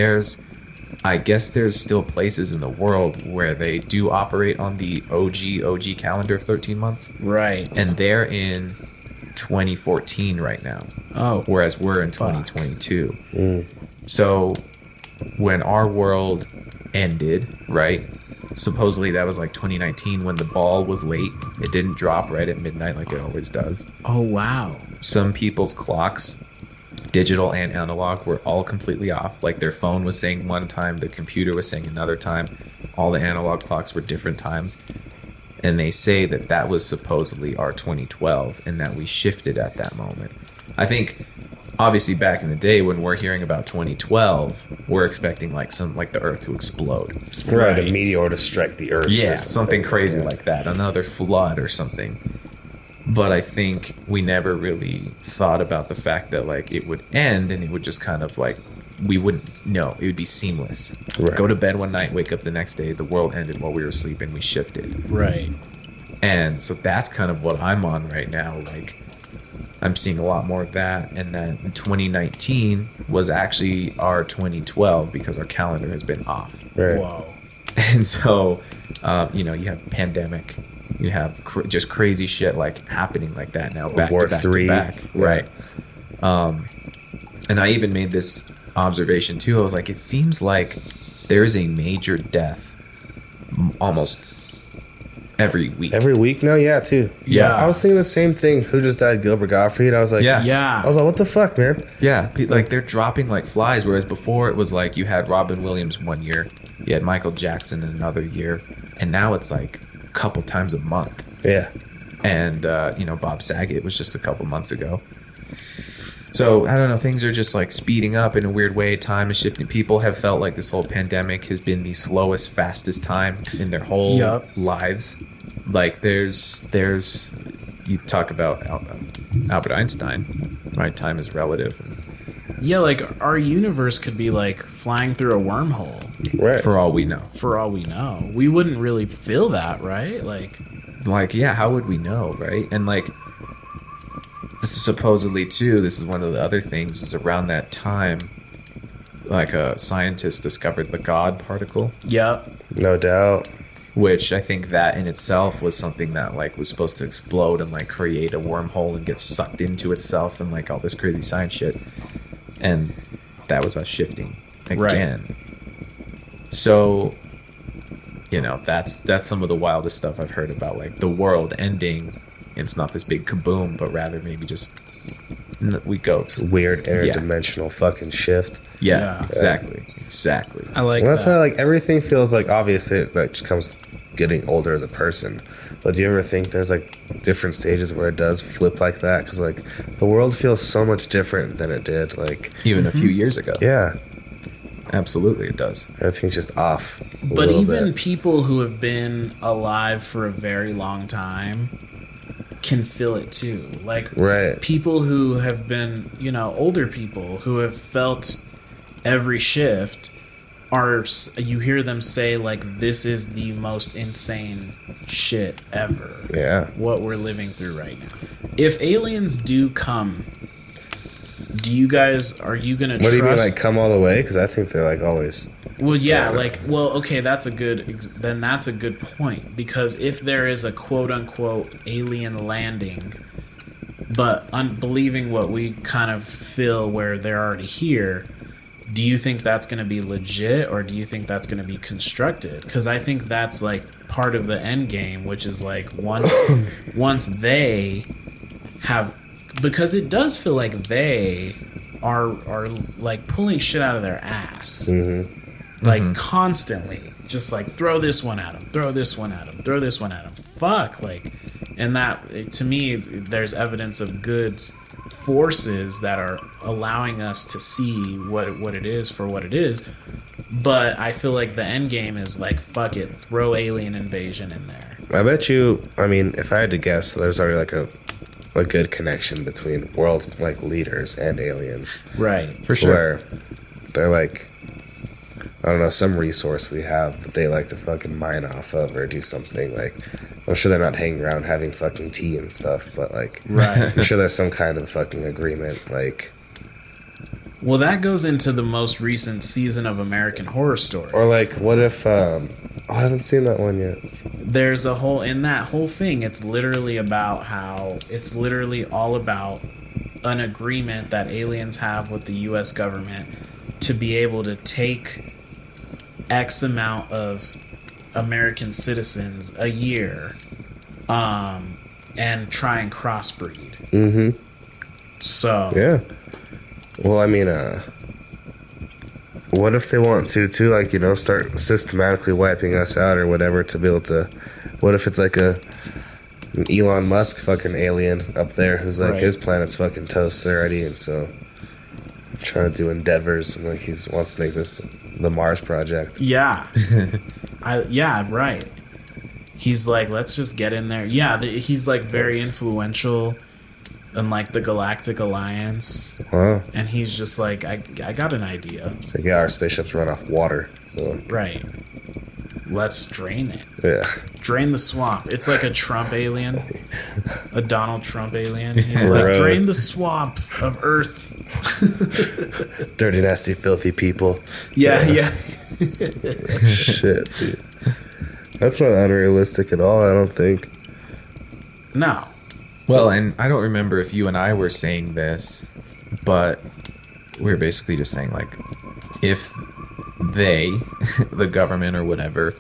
I guess there's still places in the world where they do operate on the OG calendar of 13 months. Right. And they're in 2014 right now. Oh. Whereas we're in 2022. So when our world ended, right? Supposedly that was like 2019 when the ball was late. It didn't drop right at midnight like it always does. Oh, wow. Some people's clocks, digital and analog, were all completely off. Like their phone was saying one time, their computer was saying another time. All the analog clocks were different times. And they say that that was supposedly our 2012 and that we shifted at that moment. I think obviously back in the day when we're hearing about 2012, we're expecting like the Earth to explode. Right, a meteor to strike the Earth. Yeah, or something crazy like that. Another flood or something. But I think we never really thought about the fact that like it would end and it would just kind of like, we wouldn't know. It would be seamless. Right. Go to bed one night, wake up the next day, the world ended while we were sleeping, we shifted. Right. And so that's kind of what I'm on right now. Like, I'm seeing a lot more of that. And then 2019 was actually our 2012 because our calendar has been off. Right. Whoa. And so, you have pandemic, you have just crazy shit like happening like that now, back War to back III. to back. Yeah. Right. And I even made this observation too. I was like, it seems like there is a major death almost every week. Every week now, yeah, too. Yeah. I was thinking the same thing. Who just died? Gilbert Gottfried. I was like, Yeah. Yeah. I was like, what the fuck, man? Yeah, like they're dropping like flies. Whereas before it was like you had Robin Williams one year, you had Michael Jackson in another year, and now it's like a couple times a month. Yeah. And Bob Saget was just a couple months ago. So I don't know, things are just like speeding up in a weird way. Time is shifting. People have felt like this whole pandemic has been the slowest, fastest time in their whole lives. Like there's you talk about Albert Einstein, right? Time is relative. Yeah, like our universe could be like flying through a wormhole Right. For all we know. for all we know. We wouldn't really feel that, right? Like, yeah, how would we know, right? And like, this is supposedly too, this is one of the other things, is around that time, like a scientist discovered the God particle, Yeah. No doubt. which I think that in itself was something that like was supposed to explode and like create a wormhole and get sucked into itself and like all this crazy science shit. And that was us shifting again. So, that's some of the wildest stuff I've heard about, like the world ending. It's not this big kaboom, but rather maybe just we go. Weird interdimensional fucking shift. Yeah, exactly. I like Well, that's that. why like everything feels like obviously it like just comes getting older as a person. But do you ever think there's like different stages where it does flip like that? Because like the world feels so much different than it did. Like Even a few years ago. yeah, Absolutely, it does. everything's just off. a But little even bit. people who have been alive for a very long time can feel it too. Like Right. people who have been, older people who have felt every shift you hear them say like, this is the most insane shit ever. Yeah. What we're living through right now. If aliens do come, are you gonna What trust? do you mean like come all the way? Because I think they're like always. Well, yeah, okay, that's a good point, because if there is a quote unquote alien landing, but believing what we kind of feel where they're already here, do you think that's going to be legit, or do you think that's going to be constructed? Because I think that's like part of the end game, which is like once they have, because it does feel like they are like pulling shit out of their ass. Like constantly, just like throw this one at them, throw this one at them, throw this one at them. Fuck, like, and that to me, there's evidence of good forces that are allowing us to see what it is for what it is. But I feel like the end game is like, fuck it, throw alien invasion in there. I bet you. I mean, if I had to guess, there's already like a good connection between world like leaders and aliens. Right. For sure. Where they're like, I don't know, some resource we have that they like to fucking mine off of or do something. Like, I'm sure they're not hanging around having fucking tea and stuff, but like, Right. I'm sure there's some kind of fucking agreement. Like, Well, that goes into the most recent season of American Horror Story. or like, what if, I haven't seen that one yet. There's a whole, in that whole thing, it's literally about how, it's literally all about an agreement that aliens have with the U.S. government to be able to take X amount of American citizens a year and try and crossbreed. Mm-hmm. So, Yeah. Well, I mean, what if they want to, too, like, you know, start systematically wiping us out or whatever to be able to... What if it's like an Elon Musk fucking alien up there who's like, Right. his planet's fucking toast already, and so trying to do endeavors, and like he wants to make this the Mars project. yeah. Yeah, right. He's like, let's just get in there. Yeah, he's like very influential in like the Galactic Alliance. Wow. And he's just like, I got an idea. It's like, yeah, our spaceships run off water, so... Right. Let's drain it. Yeah. Drain the swamp. It's like a Trump alien. A Donald Trump alien. He's like, Gross. drain the swamp of Earth. Dirty, nasty, filthy people. Yeah, yeah. Shit, dude. That's not unrealistic at all, I don't think. No. Well, and I don't remember if you and I were saying this, but we were basically just saying, like, if they, the government or whatever,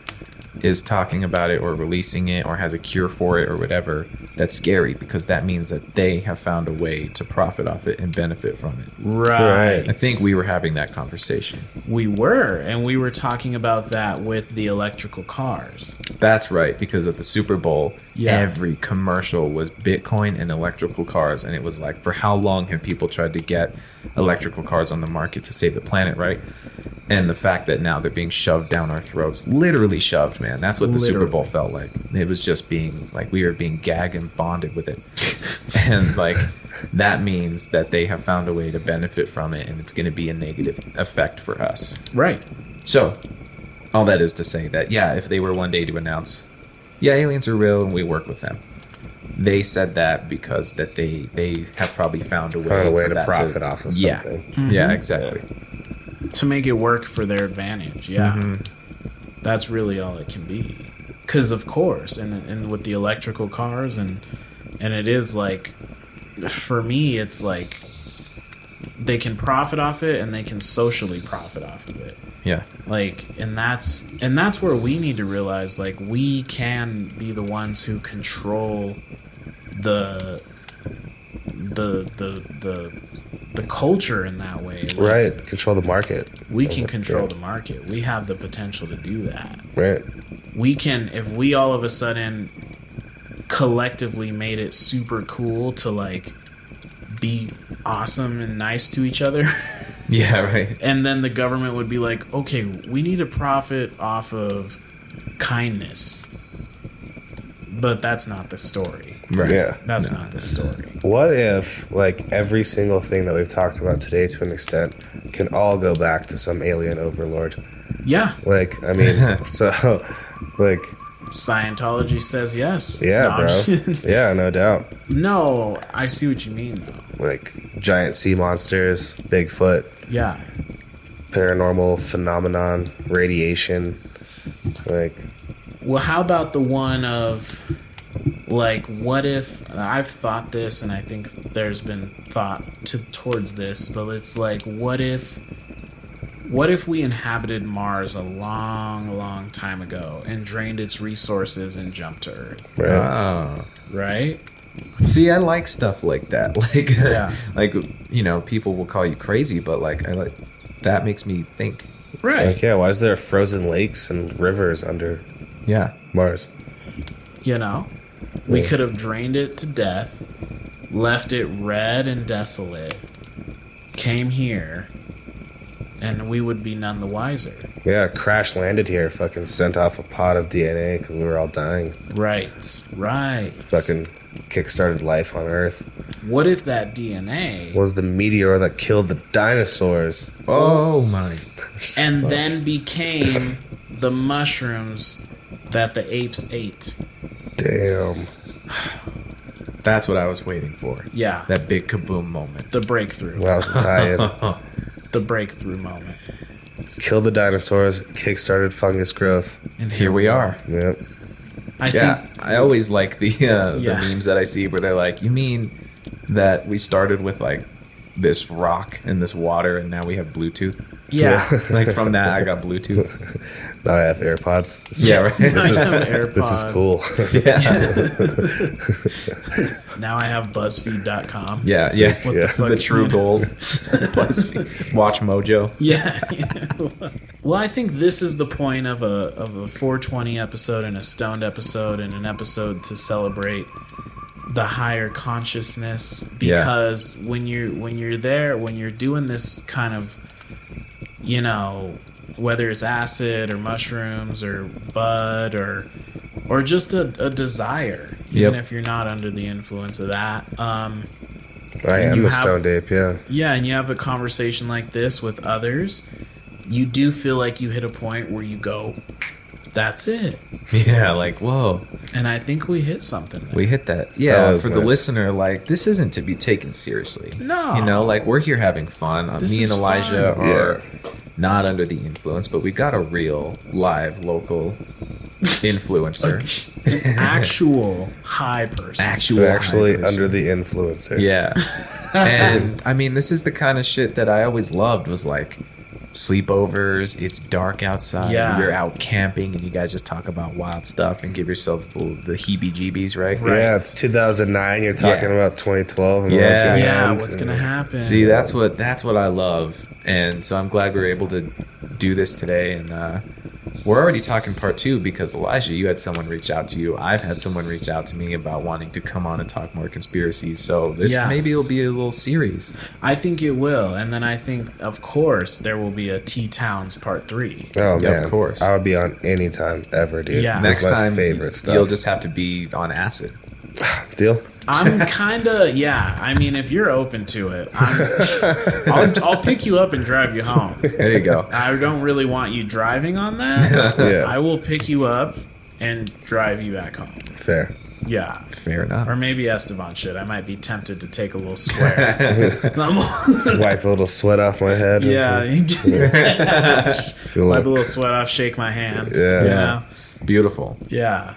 is talking about it or releasing it or has a cure for it or whatever, that's scary because that means that they have found a way to profit off it and benefit from it. Right. I think we were having that conversation. We were, and we were talking about that with the electrical cars. That's right, because at the Super Bowl, Yeah. every commercial was Bitcoin and electrical cars, and it was like, for how long have people tried to get electrical cars on the market to save the planet, right? And the fact that now they're being shoved down our throats, literally shoved, man. That's what the Super Literally. Bowl felt like. It was just being, like, we were being gagged and bonded with it. And, like, that means that they have found a way to benefit from it, and it's going to be a negative effect for us. Right. So, all that is to say that, yeah, if they were one day to announce, yeah, aliens are real and we work with them, they said that because that they have probably found a way, Found a way for to that profit off of yeah. something. Yeah, exactly. To make it work for their advantage, yeah. Mm-hmm. That's really all it can be. Because, of course, and with the electrical cars, and it is like, for me, it's like they can profit off it and they can socially profit off of it. Yeah. Like, and that's where we need to realize, like, we can be the ones who control the culture in that way. Like, Right. Control the market. we can control the market. We have the potential to do that. Right. We can, if we all of a sudden collectively made it super cool to like be awesome and nice to each other. Yeah, right. And then the government would be like, okay, we need to profit off of kindness. But that's not the story. Right. Yeah. That's not the story. What if, like, every single thing that we've talked about today, to an extent, can all go back to some alien overlord? Yeah. Like, I mean, so, like, Scientology says yes. yeah, No, I'm bro. just- Yeah, no doubt. No, I see what you mean, though. Like, giant sea monsters, Bigfoot, Yeah. paranormal phenomenon, radiation. Like, Well, how about the one of, like, what if, I've thought this, and I think there's been thought towards this, but it's like, what if we inhabited Mars a long, long time ago and drained its resources and jumped to Earth, right? Oh. right? See, I like stuff like that. Like, Yeah. like, you know, people will call you crazy, but like, I like that makes me think. Right. Like, yeah, why is there frozen lakes and rivers under Yeah. Mars? You know? We Yeah. could have drained it to death, left it red and desolate, came here, and we would be none the wiser. Yeah, crash landed here, fucking sent off a pot of DNA because we were all dying. Right. Right. Fucking kickstarted life on Earth. What if that DNA Was the meteor that killed the dinosaurs. Oh my. and then became the mushrooms that the apes ate? Damn. That's what I was waiting for. Yeah. That big kaboom moment. The breakthrough. That was the tie-in. The breakthrough moment. Killed the dinosaurs, kickstarted fungus growth. And Here we are. Yep. I Yeah, think I always like the Yeah. memes that I see where they're like, "You mean that we started with like this rock and this water, and now we have Bluetooth?" yeah. Like from that, I got Bluetooth. Now I have AirPods. Yeah, right. This is, I have this is AirPods. cool. Now I have BuzzFeed.com. Yeah, yeah. What Yeah. the fuck? The True Gold, BuzzFeed, Watch Mojo. Yeah. Well, I think this is the point of a 420 episode and a stoned episode and an episode to celebrate the higher consciousness, because when you're there, when you're doing this kind of, you know, whether it's acid or mushrooms or bud or just a desire, even Yep. if you're not under the influence of that. I And am you a have- stoned ape, yeah. Yeah, and you have a conversation like this with others, you do feel like you hit a point where you go, that's it. Yeah, like whoa, And I think we hit something there. we hit that. Yeah, was for the nice. listener, like this isn't to be taken seriously. No. you know, like we're here having fun. This Me is and Elijah fun. are not under the influence, but we got a real live local influencer. Actual high person. Actual They're actually high person. under the influencer. Yeah. And I mean, this is the kind of shit that I always loved, was like sleepovers. It's dark outside. Yeah. You're out camping and you guys just talk about wild stuff and give yourselves the heebie-jeebies, right? Yeah, it's 2009. You're talking Yeah. about 2012. And Yeah. what's gonna Yeah, end, what's and- gonna happen? See, that's what I love. And so I'm glad we were able to do this today. And we're already talking part 2 because, Elijah, you had someone reach out to you. I've had someone reach out to me about wanting to come on and talk more conspiracies. So this maybe will be a little series. I think it will, and then I think, of course, there will be a T-Towns part 3. Oh, Yeah, man. of course. I would be on anytime ever, dude. Yeah. That's Next my time, favorite stuff. you'll just have to be on acid. Deal? I'm kind of, yeah. I mean, if you're open to it, I'll pick you up and drive you home. There you go. I don't really want you driving on that. Yeah. I will pick you up and drive you back home. Fair. Yeah. Fair enough. Or maybe Estevan should. I might be tempted to take a little swear. Wipe a little sweat off my head. Yeah. Feel Wipe like, a little sweat off, shake my hand. Yeah. You Yeah. know? Beautiful. Yeah.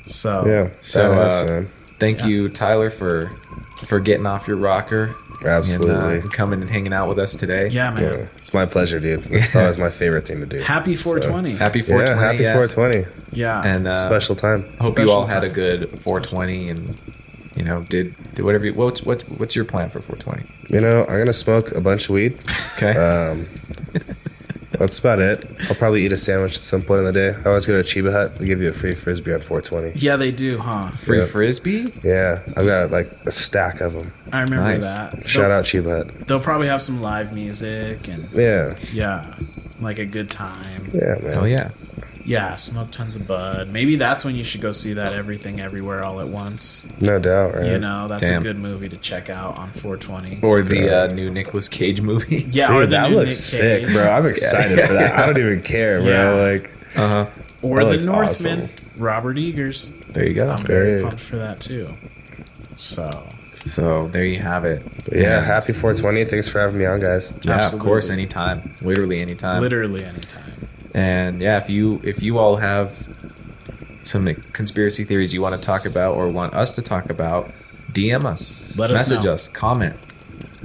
So. yeah. So, Badass, man. Thank you, Tyler, for getting off your rocker Absolutely. and coming and hanging out with us today. Yeah, man. Yeah. It's my pleasure, dude. This is always my favorite thing to do. Happy 420. Happy Yeah, 420. happy 420. Yeah. And Special time. hope you Special all had a time. good 420 and did whatever. What's your plan for 420? You know, I'm going to smoke a bunch of weed. Okay. That's about it. I'll probably eat a sandwich at some point in the day. I always go to Chiba Hut. They give you a free Frisbee on 420. Yeah, they do, huh? Free yeah. frisbee. Yeah, I've got like a stack of them. I remember Nice. that. Shout out Chiba Hut. They'll probably have some live music and Yeah. like a good time. Yeah, man. Oh yeah. Yeah, smoke tons of bud. Maybe that's when you should go see that Everything Everywhere All at Once. No doubt, right? You know, that's Damn. a good movie to check out on 420. Or the new Nicolas Cage movie. Yeah, or Dude, the that new looks Nick sick, Cage. bro. I'm excited for that. I don't even care, bro. Yeah. Like, Or That The looks Northman, Robert Eggers. There you go. I'm very Great. pumped for that too. So there you have it. yeah, And- happy 420. Thanks for having me on, guys. Yeah, Absolutely. of course, anytime. Literally anytime. Literally anytime. And yeah, if you all have some conspiracy theories you want to talk about or want us to talk about, DM us, Let us message know. us, comment,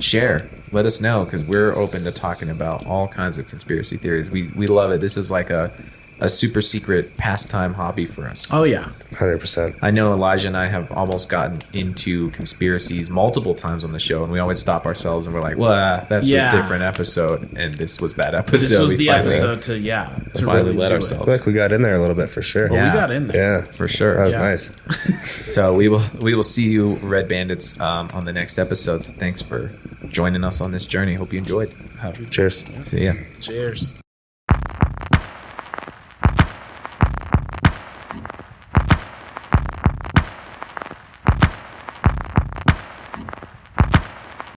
share. Let us know, because we're open to talking about all kinds of conspiracy theories. We love it. This is like a super secret pastime hobby for us. Oh yeah. 100%. I know Elijah and I have almost gotten into conspiracies multiple times on the show, and we always stop ourselves and we're like, well, that's Yeah. a different episode, and this was that episode. But this was We the finally- episode to finally really let do ourselves. I feel like we got in there a little bit for sure. It. Well, Yeah. we got in there. Yeah, For sure. that was Yeah. nice. So we will see you, Red Bandits, on the next episode. So thanks for joining us on this journey. Hope you enjoyed. Cheers. See ya. Cheers.